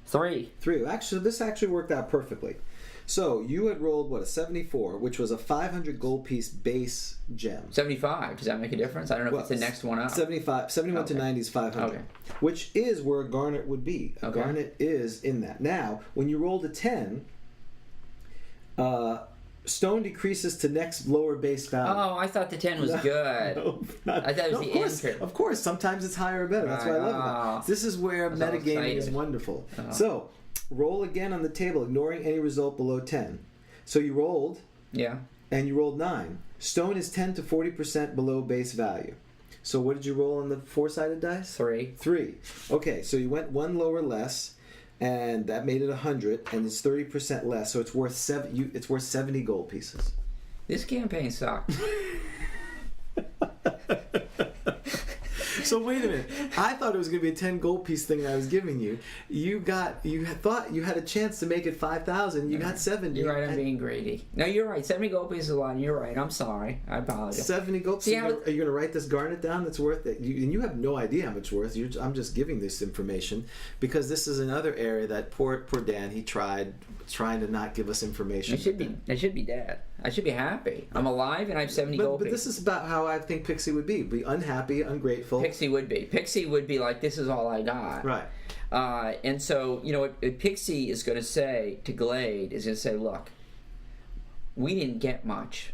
3. 3. Actually, this actually worked out perfectly. So you had rolled, a 74, which was a 500 gold piece base gem. 75. Does that make a difference? I don't know if it's the next one up. 75. 71 to 90 is 500. Okay. Which is where a garnet would be. A Okay. garnet is in that. Now, when you rolled a 10, stone decreases to next lower base value. Oh, I thought the 10 was good. I thought it was the end. Of course, sometimes it's higher or better. That's what I love about it. This is where metagaming is wonderful. So, roll again on the table, ignoring any result below 10. So you rolled. Yeah. And you rolled 9. Stone is 10 to 40% below base value. So what did you roll on the 4-sided dice? 3. 3. Okay, so you went one lower less, and that made it 100, and it's 30% less. So it's worth 70 gold pieces. This campaign sucks. So wait a minute. I thought it was going to be a 10 gold piece thing I was giving you. You thought you had a chance to make it 5,000. You got 70. You're right, I'm being greedy. No, you're right. 70 gold pieces is a lot. You're right. I'm sorry. I apologize. 70 gold pieces. Are you going to write this garnet down that's worth it? And you have no idea how much worth. I'm just giving this information because this is another area that poor Dan, he trying to not give us information. I should be dead. I should be happy. I'm alive and I have 70 gold But pieces. this is about how I think Picksy would be. Be unhappy, ungrateful. Picksy would be. Picksy would be like, this is all I got. Right. And so, what Picksy is going to say to Glade is going to say, look, we didn't get much.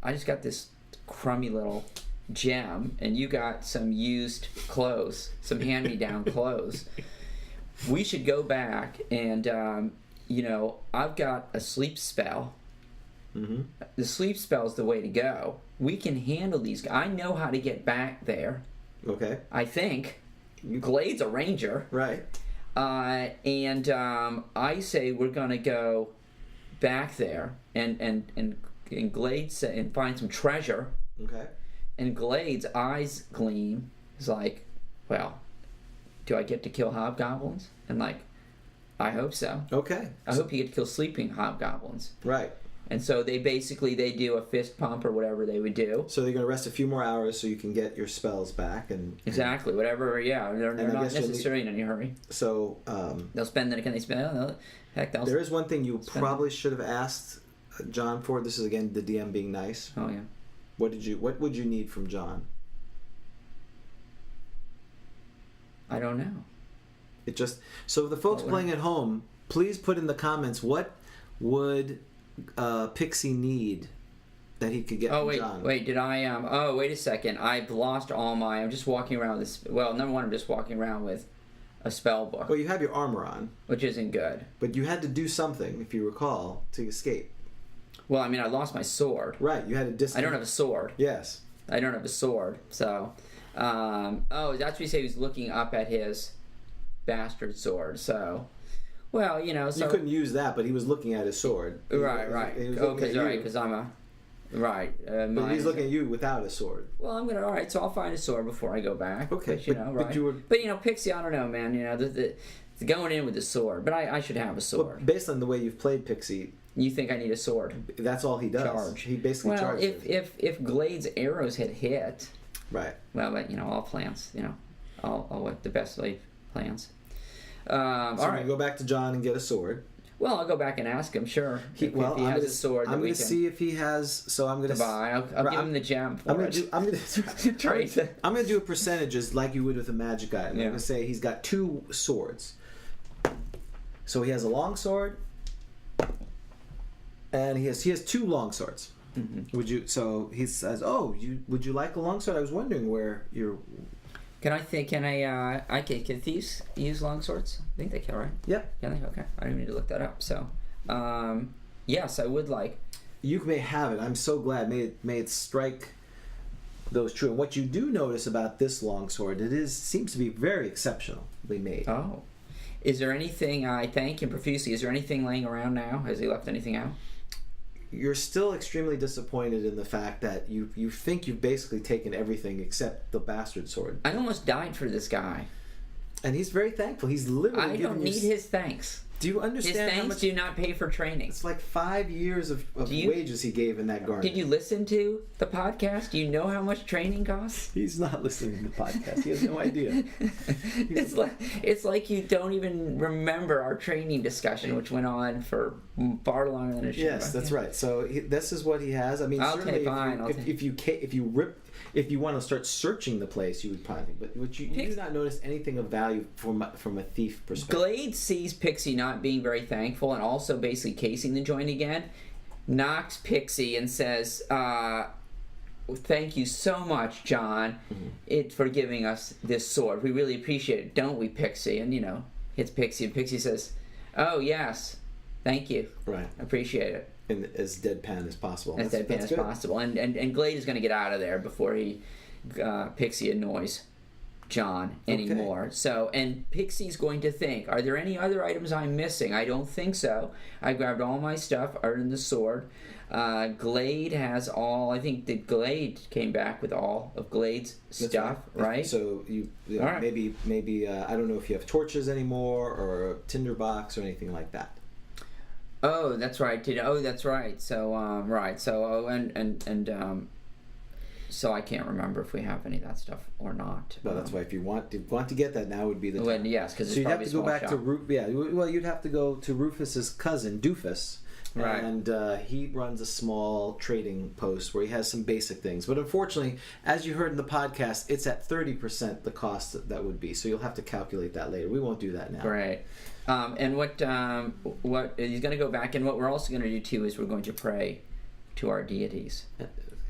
I just got this crummy little gem, and you got some used clothes, some hand-me-down clothes. We should go back and, I've got a sleep spell. Mm-hmm. The sleep spell is the way to go. We can handle these. I know how to get back there. Okay. I think. Glade's a ranger. Right. And I say we're going to go back there and Glade say, and find some treasure. Okay. And Glade's eyes gleam. He's like, well, do I get to kill hobgoblins? And like, I hope so. Okay. I hope you get to kill sleeping hobgoblins. Right. And so they do a fist pump or whatever they would do. So they're going to rest a few more hours so you can get your spells back exactly whatever. Yeah, they're not necessarily in any hurry. So they'll spend it. Can they spend? Heck, there is one thing you probably should have asked John for. This is again the DM being nice. Oh yeah. What would you need from John? I don't know. So the folks playing at home, please put in the comments what would Picksy need that he could get Oh from wait, John. did I oh wait a second. I've lost all my. I'm just walking around with this. Well, number one, I'm just walking around with a spell book, Well, you have your armor on, which isn't good. but you had to do something, if you recall, to escape. Well, I mean, I lost my sword. Right, you had to I don't have a sword. Yes. I don't have a sword. So, oh, that's what you say. He was looking up at his bastard sword. So, well, you know, so You couldn't use that, but he was looking at his sword. right. He was Oh, looking at you. because I'm a right. But he's looking at you without a sword. Well, I'm gonna. All right, so I'll find a sword before I go back. Okay, but, you but- know, but right? you were- But you know, Picksy, I don't know, man. You know, the going in with the sword, but I should have a Well, sword. based on the way you've played Picksy, You think I need a sword? that's all he does. Charge. He basically Well, charges. if Glade's arrows had hit, Right. well, but you know, all plans, you know, all what the best laid plans. So All we're right. gonna go back to John and get a sword. Well, I'll go back and ask him. Sure. If he I'm has gonna, a sword, I'm that we gonna can see if he has. So I'm gonna buy. I'll give him the gem. I'm For gonna it. do. I'm gonna Trade. I'm gonna do a percentages like you would with a magic item. Yeah. I'm gonna say he's got 2 swords. So he has a long sword, and he has 2 long swords. Mm-hmm. Would you? So he says, "Oh, would you like a long sword?" I was wondering where you're. Can can thieves use long swords? I think they can, right? Yep. Can they? Okay. I don't need to look that up. So, yes, I would like. You may have it. I'm so glad. May it strike those true. And what you do notice about this longsword, seems to be very exceptionally made. Oh, is there anything? I thank him profusely. Is there anything laying around now? Has he left anything out? You're still extremely disappointed in the fact that you think you've basically taken everything except the bastard sword. I almost died for this guy. And he's very thankful. He's literally I don't need his thanks. Do you His understand how thanks much? do not pay for training. It's like 5 years of wages he gave in that garden. Did you listen to the podcast? Do you know how much training costs? He's not listening to the podcast. He has no idea. It's like you don't even remember our training discussion, which went on for far longer than it should. Yes, that's right. So this is what he has. I mean, I'll certainly take fine. if you want to start searching the place, you would probably. But you do not notice anything of value from a thief perspective. Glade sees Picksy not being very thankful and also basically casing the joint again, knocks Picksy and says, thank you so much, John, for giving us this sword. We really appreciate it, don't we, Picksy? And, you know, hits Picksy, and Picksy says, oh, yes, thank you. Right. Appreciate it. And as deadpan as possible. As deadpan as good. possible. And Glade is going to get out of there before Picksy annoys John anymore. Okay. So, and Pixie's going to think, are there any other items I'm missing? I don't think so. I grabbed all my stuff other than the sword. Glade has all. I think that Glade came back with all of Glade's stuff, right? So you All right. maybe I don't know if you have torches anymore or a tinder box or anything like that. Oh, that's right. That's right. So, right. So, so I can't remember if we have any of that stuff or not. Well, that's why if you want to get that, now would be the time. Well, yes, because So it's you'd have probably to go a small back shop. to Rufus. Yeah, well, you'd have to go to Rufus's cousin, Doofus. Right. And he runs a small trading post where he has some basic things. But unfortunately, as you heard in the podcast, it's at 30% the cost that would be. So you'll have to calculate that later. We won't do that now. Right. And what he's going to go back, and what we're also going to do too is we're going to pray to our deities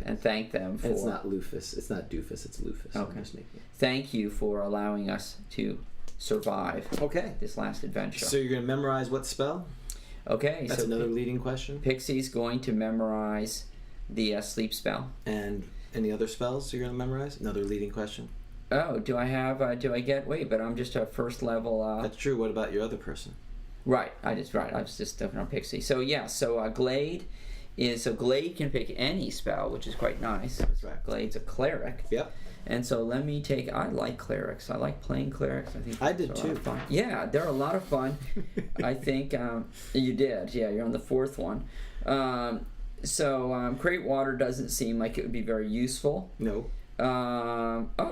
and thank them for. And it's not Lufus. It's not Doofus. It's Lufus. Okay. I'm just making it. Thank you for allowing us to survive Okay. this last adventure. So you're going to memorize what spell? Okay. That's so another leading question. Pixie's going to memorize the sleep spell. And any other spells you're going to memorize? Another leading question. Oh, do I have? Do I get? Wait, but I'm just a first level. That's true. What about your other person? Right. I was just looking on Pixie. So yeah. So Glade Glade can pick any spell, which is quite nice. That's right. Glade's a cleric. Yep. And so let me take. I like clerics. I like playing clerics. I think I did they're a lot too. of fun. Yeah, they're a lot of fun. I think you did. Yeah, you're on the fourth one. So Create Water doesn't seem like it would be very useful. No.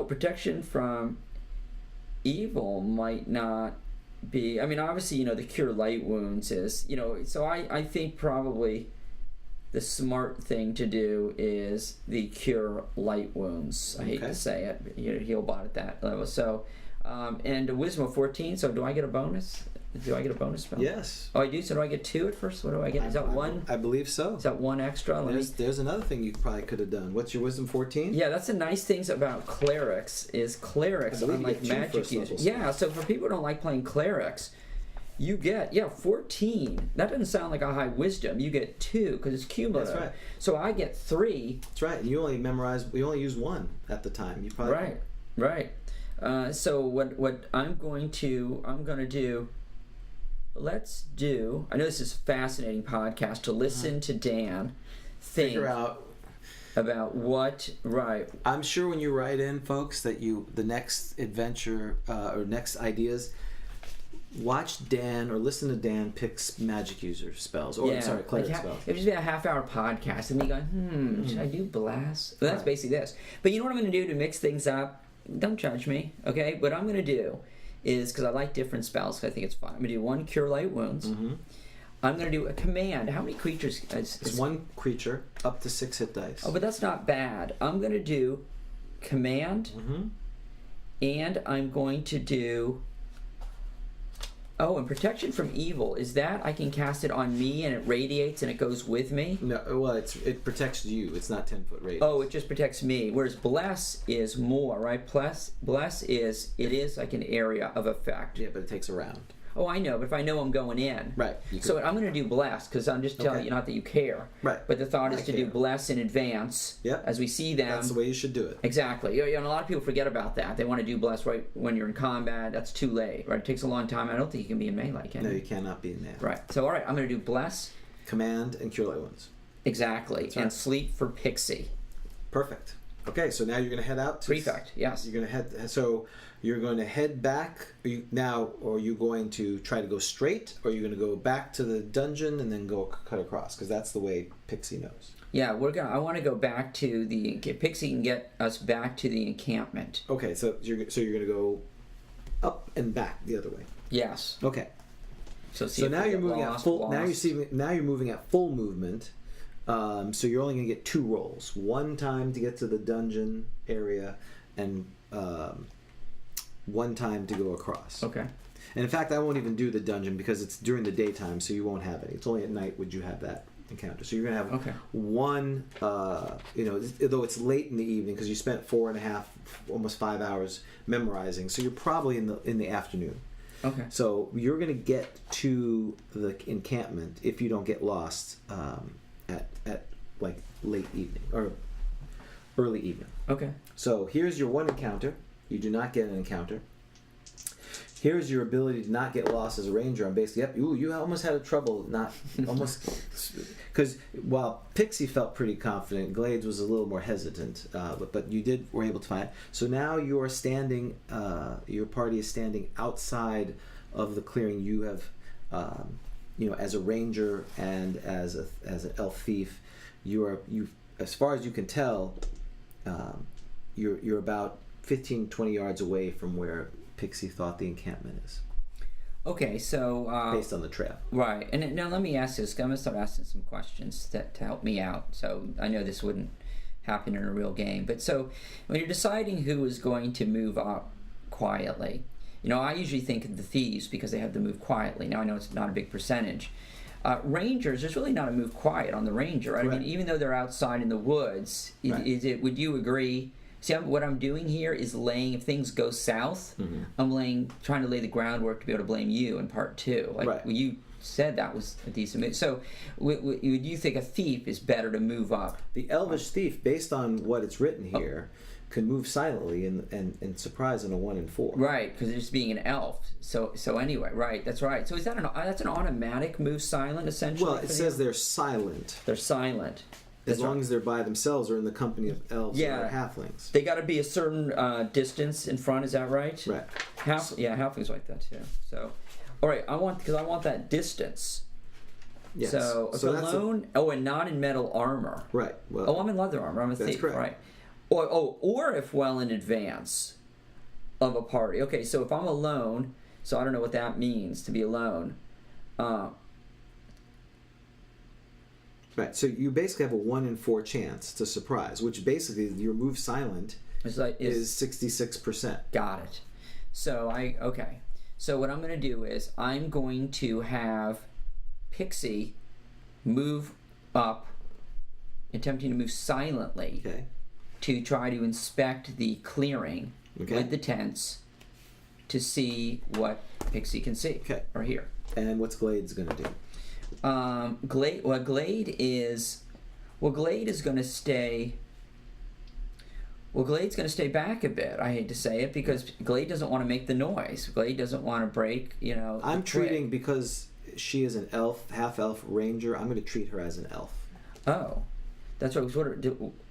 Protection from evil might not be. I mean, obviously, the Cure Light Wounds is. So I think probably the smart thing to do is the Cure Light Wounds. I hate to say it, but heal bot at that level. So, and a Wisdom of 14. So, do I get a bonus? Do I get a bonus spell? Yes. Oh, I do. So do I get 2 at first? What do I get? Is that 1? I believe so. Is that 1 extra? There's another thing you probably could have done. What's your wisdom 14? Yeah, that's the nice things about clerics is clerics, unlike magic users. Yeah, so for people who don't like playing clerics, you get 14. That doesn't sound like a high wisdom. You get 2 because it's cumulative. That's right. So I get 3. That's right. And you only use 1 at the time. You probably Right. So what I'm going to do. Let's do. I know this is a fascinating podcast to listen to Dan think figure out about what. Right. I'm sure when you write in, folks, that the next adventure or next ideas, watch Dan or listen to Dan picks magic user spells or cleric spells. It would just be a half-hour podcast and me going, should I do blast? Well, that's basically this. But you know what I'm going to do to mix things up? Don't judge me, okay? What I'm going to do is, because I like different spells, because I think it's fun. I'm going to do 1 Cure Light Wounds. Mm-hmm. I'm going to do a command. How many creatures? It's 1 creature, up to 6 hit dice. Oh, but that's not bad. I'm going to do command, and I'm going to do... Oh, and protection from evil. Is that I can cast it on me and it radiates and it goes with me? No, well, it protects you. It's not 10-foot radius. Oh, it just protects me. Whereas bless is more, right? Bless is like an area of effect. Yeah, but it takes a round. Oh, I know, but if I know I'm going in. Right. So I'm going to do bless, because I'm just telling you, not that you care. Right. But the thought is to do bless in advance. Yep. As we see them. That's the way you should do it. Exactly. And a lot of people forget about that. They want to do bless right when you're in combat. That's too late, right? It takes a long time. I don't think you can be in melee, can you? No, you cannot be in melee. Right. So, all right, I'm going to do bless. Command and Cure Light Wounds. Exactly. That's right. And sleep for Picksy. Perfect. Okay, so now you're going to head out to... Prefect, yes. You're going to head... So you're going to head back now, or are you going to try to go straight, or are you going to go back to the dungeon and then go cut across? Because that's the way Picksy knows. Yeah, I want to go back to the... Picksy can get us back to the encampment. Okay, so you're going to go up and back the other way. Yes. Okay. So now you're moving at full... Now you're moving at full movement. So you're only going to get 2 rolls. 1 time to get to the dungeon area, and 1 time to go across. Okay. And in fact, I won't even do the dungeon because it's during the daytime, so you won't have any. It's only at night would you have that encounter. So you're going to have 1, though it's late in the evening because you spent 4.5, almost 5 hours memorizing. So you're probably in the afternoon. Okay. So you're going to get to the encampment if you don't get lost at like late evening or early evening. Okay. So here's your 1 encounter. You do not get an encounter. Here's your ability to not get lost as a ranger. I'm basically, you almost had a trouble because while Picksy felt pretty confident, Glades was a little more hesitant, but you were able to find it. So now you are standing, your party is standing outside of the clearing. You have, as a ranger and as an elf thief, you as far as you can tell, you're about 15-20 yards away from where Picksy thought the encampment is. Okay, so... based on the trail. Right. And now let me ask this. I'm going to start asking some questions to help me out. So I know this wouldn't happen in a real game. But so when you're deciding who is going to move up quietly, I usually think of the thieves because they have to move quietly. Now I know it's not a big percentage. Rangers, there's really not a move quiet on the ranger, right? I mean, even though they're outside in the woods, would you agree... See, what I'm doing here is if things go south, I'm trying to lay the groundwork to be able to blame you in part 2. You said that was a decent move. So, would you think a thief is better to move up? The elvish thief, based on what it's written here, can move silently and surprise in a 1 in 4. Right, because it's just being an elf. So anyway, right, that's right. So is that that's an automatic move silent essentially? Well, it says they're silent. They're silent. As long as they're by themselves or in the company of elves or halflings. They got to be a certain distance in front, is that right? Right. Halflings like that too. So, all right, I want that distance. Yes. So if alone, and not in metal armor. Right. Well, I'm in leather armor. I'm a thief, correct. right? Or if well in advance of a party. Okay, so if I'm alone, so I don't know what that means to be alone. Right, so you basically have a 1 in 4 chance to surprise, which basically your move silent is 66%. Got it. So So what I'm going to do is I'm going to have Picksy move up, attempting to move silently Okay. to try to inspect the clearing Okay. with the tents to see what Picksy can see Okay. or hear. And what's Glade's going to do? Glade is going to stay. Well, Glade's going to stay back a bit. I hate to say it because Glade doesn't want to make the noise. Glade doesn't want to break. I'm treating, because she is an elf, half elf ranger. I'm going to treat her as an elf. Oh, that's what.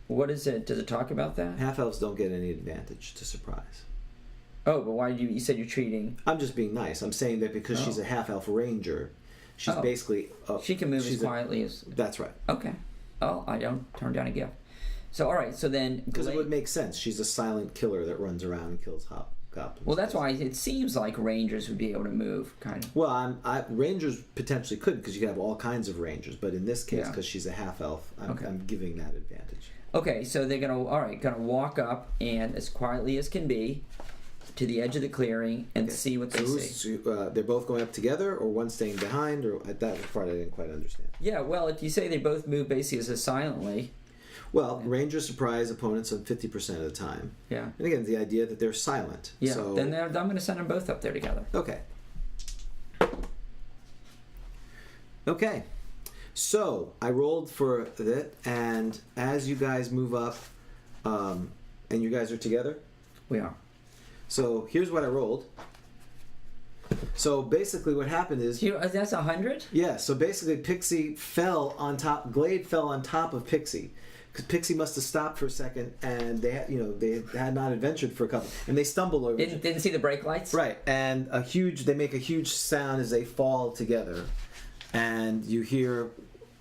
What is it? Does it talk about that? Half elves don't get any advantage to surprise. Oh, but why you said you're treating? I'm just being nice. I'm saying that because she's a half elf ranger, she's basically. She can move as quietly as. That's right. Okay. Oh, I don't turn down a gift. So all right. So then. Because it would make sense. She's a silent killer that runs around and kills goblins. Well, that's why it seems like rangers would be able to move, kind of. Well, rangers potentially could, because you could have all kinds of rangers, but in this case, because she's a half elf, I'm giving that advantage. Okay, so they're gonna walk up and as quietly as can be to the edge of the clearing and see what they see. They're both going up together, or one staying behind, or at that part I didn't quite understand. Yeah, well, if you say they both move basically as silently. Well, rangers surprise opponents on 50% of the time. Yeah. And again, the idea that they're silent. Yeah. So, then I'm going to send them both up there together. Okay. Okay. So I rolled for that, and as you guys move up, and you guys are together. We are. So here's what I rolled. So basically, what happened is that's 100. Yeah. So basically, Picksy fell on top. Glade fell on top of Picksy. Because Picksy must have stopped for a second, and they had not adventured for a couple, and they stumbled over. Didn't see the brake lights. Right, and they make a huge sound as they fall together, and you hear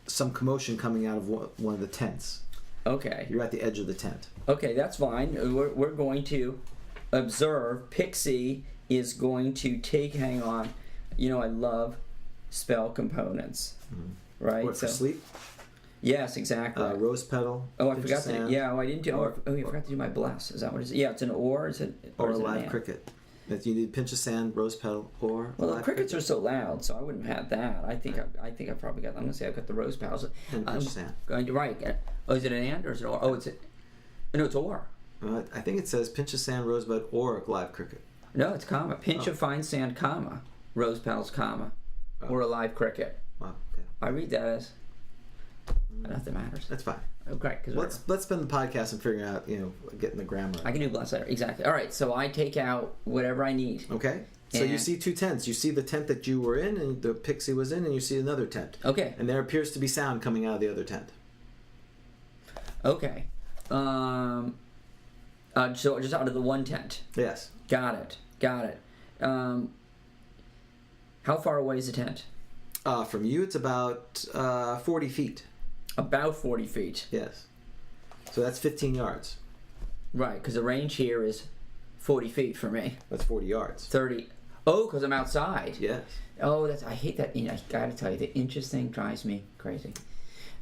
some commotion coming out of one of the tents. Okay. You're at the edge of the tent. Okay, that's fine. We're going to observe. Picksy is going to take. Hang on. I love spell components. Mm-hmm. Right. What, for sleep? Yes, exactly. Rose petal. Oh, I forgot to. Yeah, I didn't do. I forgot to do my bless. Is that what it is? Yeah, it's an ore. Is it? Or a live cricket. If you need a pinch of sand, rose petal, or. Well, the crickets are so loud, so I wouldn't have had that. I think I probably got. I'm gonna say I got the rose petals. And pinch of sand. Right. Oh, is it an and or is it ore? Oh, it's no, it's ore. I think it says pinch of sand, rosebud, or live cricket. No, it's comma. Pinch of fine sand, comma. Rose petals, comma. Or a live cricket. Wow. Okay. I read that as. Nothing matters. That's fine. Oh, great. Let's spend the podcast and figuring out, getting the grammar. I can do bless later. Exactly. All right. So I take out whatever I need. Okay. So you see two tents. You see the tent that you were in and the Picksy was in, and you see another tent. Okay. And there appears to be sound coming out of the other tent. Okay. So just out of the one tent. Yes. Got it. How far away is the tent? From you, it's about 40 feet. About 40 feet. Yes. So that's 15 yards. Right, because the range here is 40 feet for me. That's 40 yards. 30. Oh, because I'm outside. Yes. Oh, I hate that. I gotta tell you, the inches thing drives me crazy.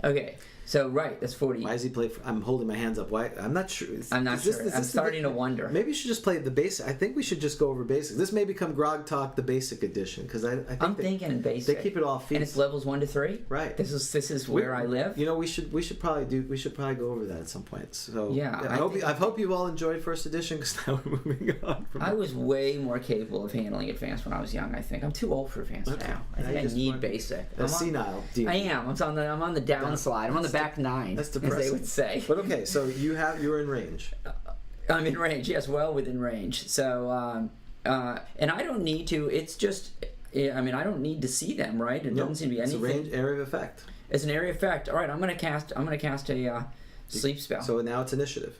Okay, so right, that's 40. Why does he play? I'm holding my hands up. Why? I'm not sure. I'm not sure. I'm starting to wonder. Maybe you should just play the basic. I think we should just go over basics. This may become GROGTALK, the basic edition, because I think I'm thinking basic. They keep it all feet. And it's levels 1 to 3. Right. This is where I live. We should probably go over that at some point. So yeah. I hope you've all enjoyed first edition, because now we're moving on. I was way more capable of handling advanced when I was young. I think I'm too old for advanced now. I think I need basic. I'm senile. I am. I'm on the downslide. I'm on the back 9. That's depressing. As they would say. But okay, so you're in range. I'm in range. Yes, well within range. So and I don't need to. It's just. I mean, I don't need to see them, right? It doesn't seem to be anything. It's a range area of effect. It's an area of effect. All right, I'm gonna cast a sleep spell. So now it's initiative.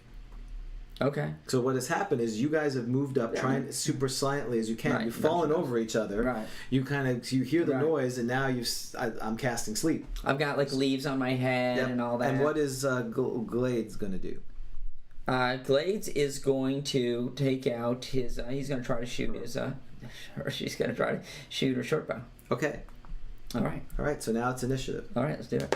Okay. So what has happened is you guys have moved up, trying super silently as you can. Right. You've fallen over each other. Right. You hear the noise, and now I'm casting sleep. I've got like leaves on my head and all that. And what is Glade's going to do? Glades is going to take out his. He's going to try to shoot his. Or she's going to try to shoot her short bow. Okay. All right. So now it's initiative. All right. Let's do it.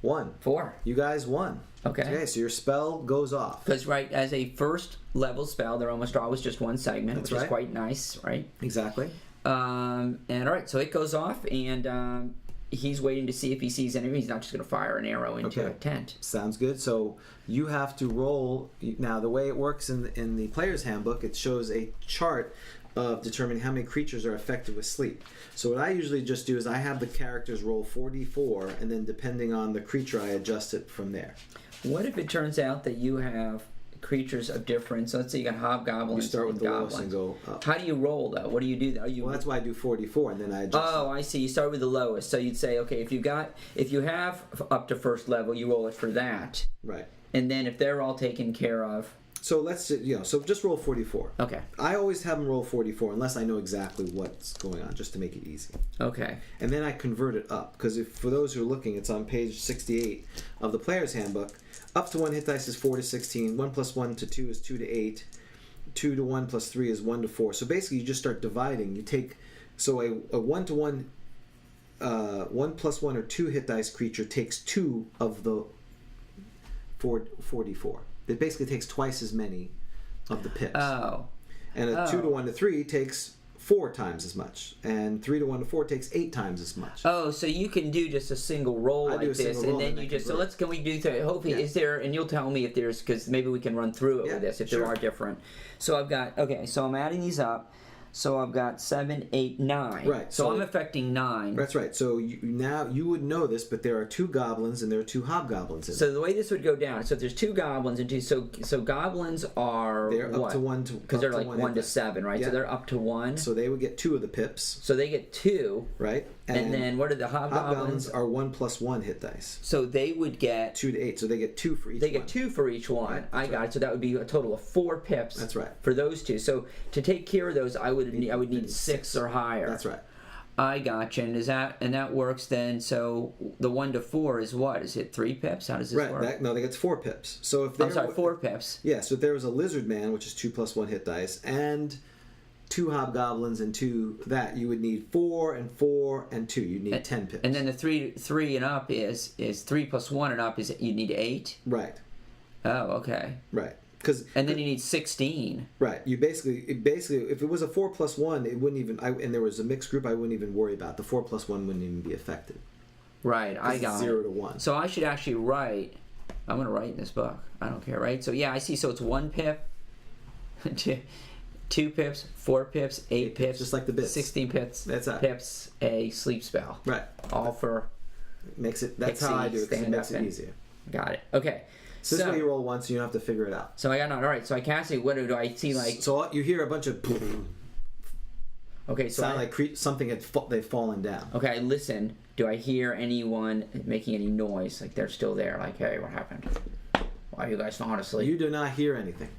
1. 4. You guys won. Okay. So your spell goes off. Because as a first level spell, they're almost always just one segment, That's which right. is quite nice, right? Exactly. And all right, so it goes off, and he's waiting to see if he sees anything. He's not just going to fire an arrow into a tent. Sounds good. So you have to roll. Now, the way it works in the player's handbook, it shows a chart of determining how many creatures are affected with sleep. So what I usually just do is I have the characters roll 4d4, and then depending on the creature, I adjust it from there. What if it turns out that you have creatures of difference? So let's say you got hobgoblins. You start with and the goblins. lowest and go up. How do you roll though? What do you do? Well, that's why I do 4d4, and then I adjust. Oh, I see. You start with the lowest. So you'd say, okay, if you have up to first level, you roll it for that. Right. And then if they're all taken care of. So let's so just roll 44. Okay. I always have them roll 44 unless I know exactly what's going on, just to make it easy. Okay. And then I convert it up, because for those who are looking, it's on page 68 of the player's handbook. Up to 1 hit dice is 4 to 16. 1 plus 1 to 2 is 2 to 8. 2 to 1 plus 3 is 1 to 4. So basically, you just start dividing. You take a 1 to 1, 1 plus 1 or 2 hit dice creature takes 2 of the 44. It basically takes twice as many of the pips. Oh. And a 2 to 1 to 3 takes 4 times as much, and 3 to 1 to 4 takes 8 times as much. Oh, so you can do just a single roll like this, and then you just. So can we do that? Hopefully, is there? And you'll tell me if there's, because maybe we can run through it with this if there are different. So I've got so I'm adding these up. So I've got 7, 8, 9. Right. So I'm affecting 9. That's right. So now you would know this, but there are 2 goblins and there are 2 hobgoblins in it. So the way this would go down, so if there's 2 goblins and 2, so goblins are they're what? up to 1 because they're like 1 to 7, right? Yeah. So they're up to 1. So they would get 2 of the pips. So they get 2. Right. And then what are the hobgoblins? Are 1 plus 1 hit dice. So they would get 2 to 8. So they get 2 for each. They get 2 for each one. Right, I got it. So that would be a total of 4 pips. That's right. For those 2. So to take care of those, I would need 6 or higher. That's right. I got you. And that works then. So the 1 to 4 is what? Is it 3 pips? How does this work? Right. No, they get 4 pips. So if I'm sorry, 4 pips. Yeah. So if there was a lizard man, which is 2 plus 1 hit dice, and 2 hobgoblins and 2 that, you would need 4 and 4 and 2. You need 10 pips. And then the 3 and up is 3 plus 1 and up is you need 8. Right. Oh, okay. Right. And then you need 16. Right. You basically, if it was a 4 plus 1, it wouldn't even. And there was a mixed group, I wouldn't even worry about. The 4 plus 1 wouldn't even be affected. Right. I got 0 it. to 1. So I should actually write. I'm going to write in this book. I don't care, right? So yeah, I see. So it's 1 pip, 2 pips, 4 pips, 8 pips, just like the bits. 16 pips. That's that. Pips, a sleep spell. Right. All for. Makes it. That's how I do it. 'Cause it makes it easier. Got it. Okay. So this way you roll once, you don't have to figure it out. So I got all right. So I cast it. What do I see? Like. So you hear a bunch of. Okay. So sound like something they've fallen down. Okay. I listen. Do I hear anyone making any noise? Like they're still there. Like, hey, what happened? Why are you guys falling asleep? You do not hear anything.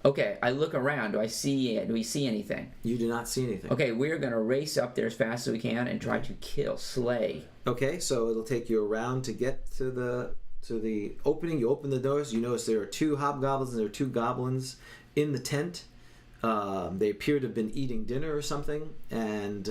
Okay, I look around. Do we see anything? You do not see anything. Okay, we're going to race up there as fast as we can and try to slay. Okay, so it'll take you around to get to the opening. You open the doors. You notice there are 2 hobgoblins and there are 2 goblins in the tent. They appear to have been eating dinner or something. And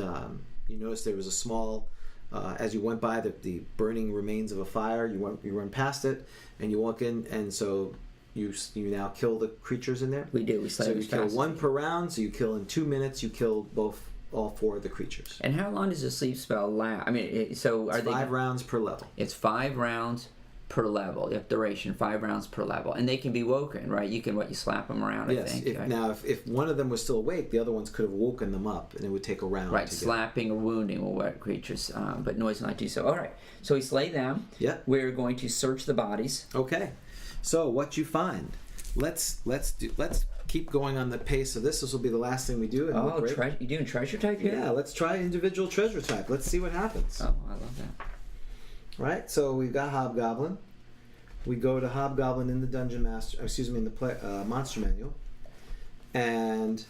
you notice there was a small, as you went by the burning remains of a fire. You run past it and you walk in, and so you now kill the creatures in there. We do. We slay. So you kill 1 per round. So you kill in 2 minutes. You kill all 4 of the creatures. And how long does a sleep spell last? I mean, so are they 5 rounds per level? It's 5 rounds per level. You have duration 5 rounds per level, and they can be woken, right? You can you slap them around. Yes. I think. Now, if one of them was still awake, the other ones could have woken them up, and it would take a round. Right, slapping or wounding will wet creatures, but noise not do so. All right, so we slay them. Yeah. We're going to search the bodies. Okay. So what you find? Let's keep going on the pace of this. This will be the last thing we do. And you doing treasure type here? Yeah. Let's try individual treasure type. Let's see what happens. Oh, I love that. Right. So we've got Hobgoblin. We go to Hobgoblin in the Dungeon Master. In the Monster Manual, and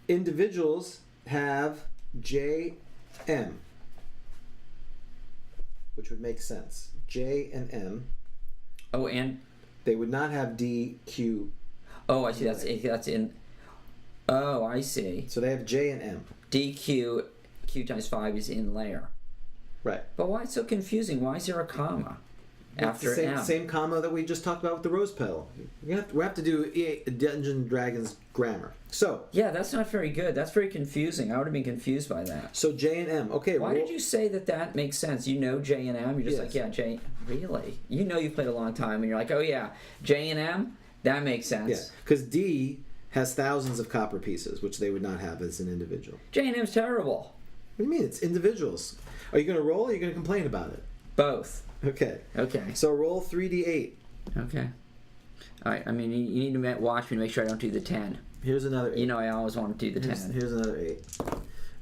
individuals have J, M, which would make sense. J and M. Oh, and they would not have D, Q. Oh, I see. That's in. Oh, I see. So they have J and M. D, Q times 5 is in layer. Right. But why it's so confusing? Why is there a comma? after the M. same comma that we just talked about with the rose petal. We have to do Dungeons and Dragons grammar. So Yeah, that's not very good. That's very confusing. I would have been confused by that. so J and M. Okay. Why did you say that makes sense? You know J and M. You're just Yes. like, yeah, J. Really? You know you've played a long time, and you're like, oh yeah, J and M. That makes sense. Yeah, because D has thousands of copper pieces, which they would not have as an individual. J and M's terrible. What do you mean? It's individuals. Are you going to roll or are you going to complain about it? Both. Okay. Okay. So roll 3d8. Okay. All right. I mean, you need to watch me to make sure I don't do the 10. Here's another 8. You know I always want to do the 10. Here's another 8.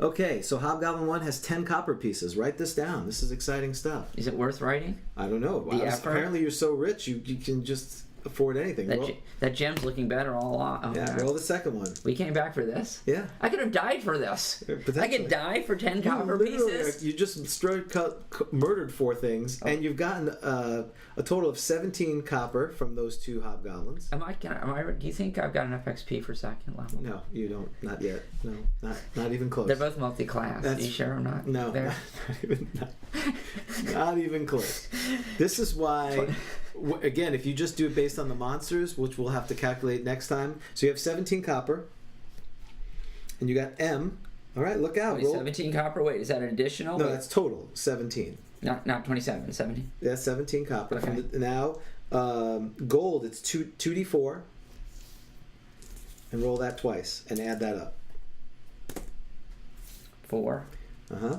Okay, so Hobgoblin 1 has 10 copper pieces. Write this down. This is exciting stuff. Is it worth writing? I don't know. The effort? Apparently you're so rich you can just afford anything. That gem's looking better all along. Oh, yeah, roll the second one. We came back for this? Yeah. I could have died for this. Potentially. I could die for 10 copper Literally, pieces. You just murdered 4 things, and you've gotten a total of 17 copper from those 2 hobgoblins. Do you think I've got enough XP for second level? No, you don't. Not yet. No, not even close. They're both multi-class. Are you sure or not? No, They're... not even close. This is why, again, if you just do it based on the monsters, which we'll have to calculate next time. So you have 17 copper, and you got M. All right, look out. Wait, 17 copper? Wait, is that an additional? No, that's total. 17. Not 27, 17. Yeah, 17 copper. Okay. Now, gold, it's 2d4. And roll that twice, and add that up. 4. Uh-huh.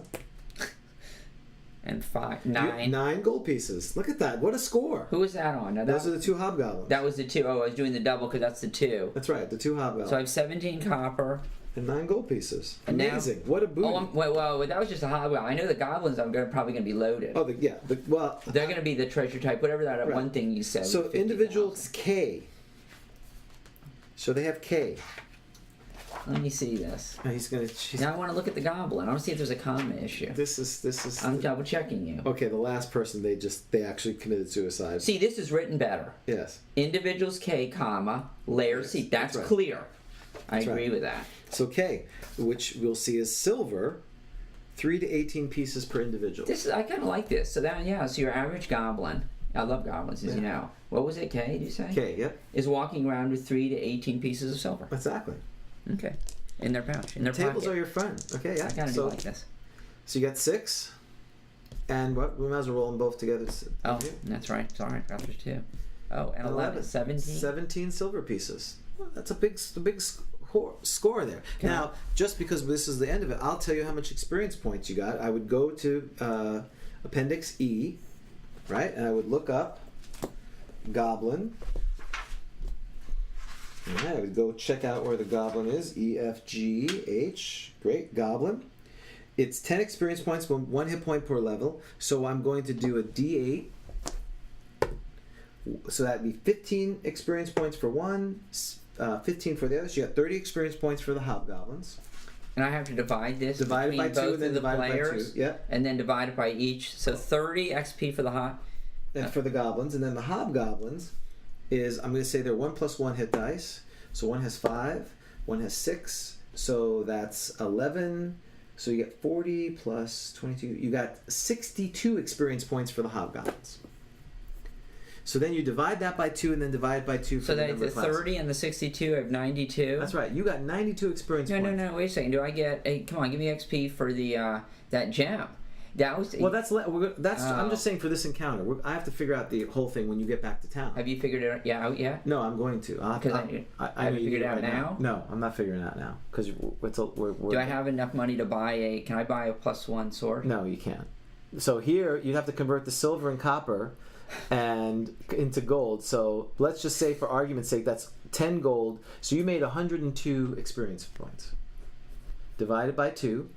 And 5. 9. 9 gold pieces. Look at that. What a score. Who was that on? Now, Those are the 2 hobgoblins. That was the 2. Oh, I was doing the double because that's the 2. That's right, the 2 hobgoblins. So I have 17 copper. And 9 gold pieces. And Amazing. Now, what a booty. Wait, that was just a hobgoblin. I know the goblins are probably going to be loaded. Oh, They're going to be the treasure type, whatever that right. one thing you said. So 50, individuals K. So they have K. Let me see this. Now I want to look at the goblin. I want to see if there's a comma issue. This is. I'm double checking you. Okay, the last person they actually committed suicide. See, this is written better. Yes. Individuals K, comma, layer C. That's right. clear. I That's agree right. with that. So K, which we'll see is silver, 3 to 18 pieces per individual. I kind of like this. So so your average goblin, I love goblins, as you know. What was it, K, did you say? K, yep. Is walking around with 3 to 18 pieces of silver. Exactly. Okay. In their pouch, in their Tables pocket. are your friend. Okay, yeah. I kind of do like this. So you got 6, and what? We might as well roll them both together. Oh, that's right. Sorry, I forgot 2. Oh, and 11. 17? 17 silver pieces. Well, that's a big score there. Okay. Now, just because this is the end of it, I'll tell you how much experience points you got. I would go to Appendix E, right? And I would look up Goblin. Yeah, I would go check out where the goblin is. E, F, G, H. Great, goblin. It's 10 experience points, 1 hit point per level. So I'm going to do a D8. So that'd be 15 experience points for one, 15 for the other. So you got 30 experience points for the hobgoblins. And I have to divide this Divide it by between 2 both and then of the divide it by 2. players, Yep. and then divide it by each. So 30 XP for the And for the goblins. And then the hobgoblins is, I'm going to say they're 1 + 1 hit dice. So one has 5, one has 6. So that's 11. So you get 40 plus 22. You got 62 experience points for the hobgoblins. So then you divide that by 2 and then divide by 2 for So the that number the of classes. 30 and the 62 have 92. That's right. You got 92 experience points. No. Wait a second. Do I get? Come on, give me XP for the that gem. That was. Well, I'm just saying for this encounter. I have to figure out the whole thing when you get back to town. Have you figured it out yet? No, I'm going to. Because have you figured it out now? No, I'm not figuring it out now. Because we're. Do I have enough money to buy a? Can I buy a +1 sword? No, you can't. So here you have to convert the silver and copper, and into gold. So let's just say, for argument's sake, that's 10 gold. So you made 102 experience points. Divided by 2.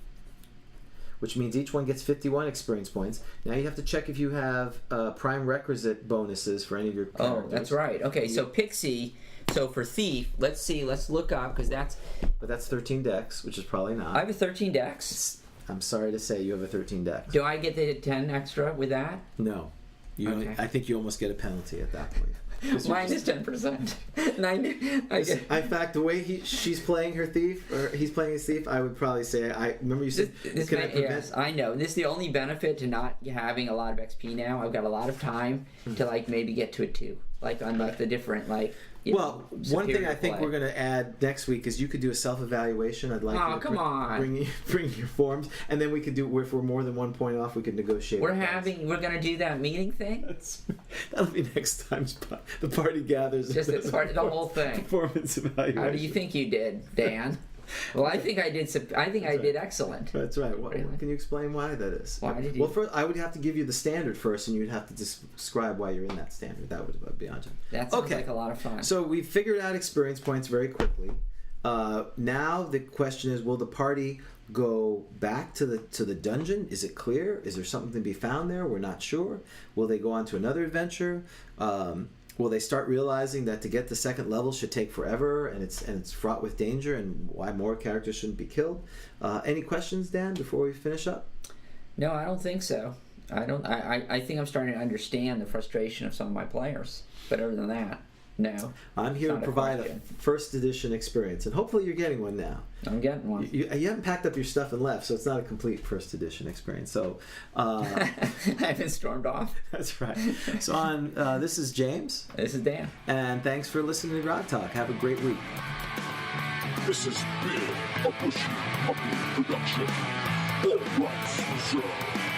Which means each one gets 51 experience points. Now you have to check if you have prime requisite bonuses for any of your characters. Oh, that's right. Okay, so Picksy. So for Thief, let's look up, because that's. But that's 13 dex, which is probably not. I have a 13 dex. I'm sorry to say you have a 13 dex. Do I get the 10 extra with that? No. Okay. I think you almost get a penalty at that point. Minus 10%. 90. I get. In fact, the way she's playing her thief, or he's playing his thief, I would probably say, I remember you said, Yes, I know. This is the only benefit to not having a lot of XP now. I've got a lot of time to like maybe get to it too, like on like the different like. Well, one thing I think we're going to add next week is you could do a self-evaluation. I'd like you to bring your forms, and then we could do, if we're more than 1 point off, we could negotiate. We're going to do that meeting thing. That'll be next time the party gathers. Just the whole thing. Performance evaluation. How do you think you did, Dan? Well, I think I did. I did excellent. That's right. Can you explain why that is? Why did you? Well, first, I would have to give you the standard first, and you'd have to describe why you're in that standard. That would be on time. That sounds like a lot of fun. So we figured out experience points very quickly. Now the question is: will the party go back to the dungeon? Is it clear? Is there something to be found there? We're not sure. Will they go on to another adventure? Will they start realizing that to get to second level should take forever, and it's fraught with danger, and why more characters shouldn't be killed? Any questions, Dan, before we finish up? No, I don't think so. I think I'm starting to understand the frustration of some of my players, but other than that, no. I'm here to provide a first edition experience, and hopefully you're getting one now. I'm getting one. You haven't packed up your stuff and left, so it's not a complete first edition experience. So I haven't stormed off. That's right. So this is James. This is Dan. And thanks for listening to GROGTALK. Have a great week. This has been a Bushy Puppy production. All rights reserved.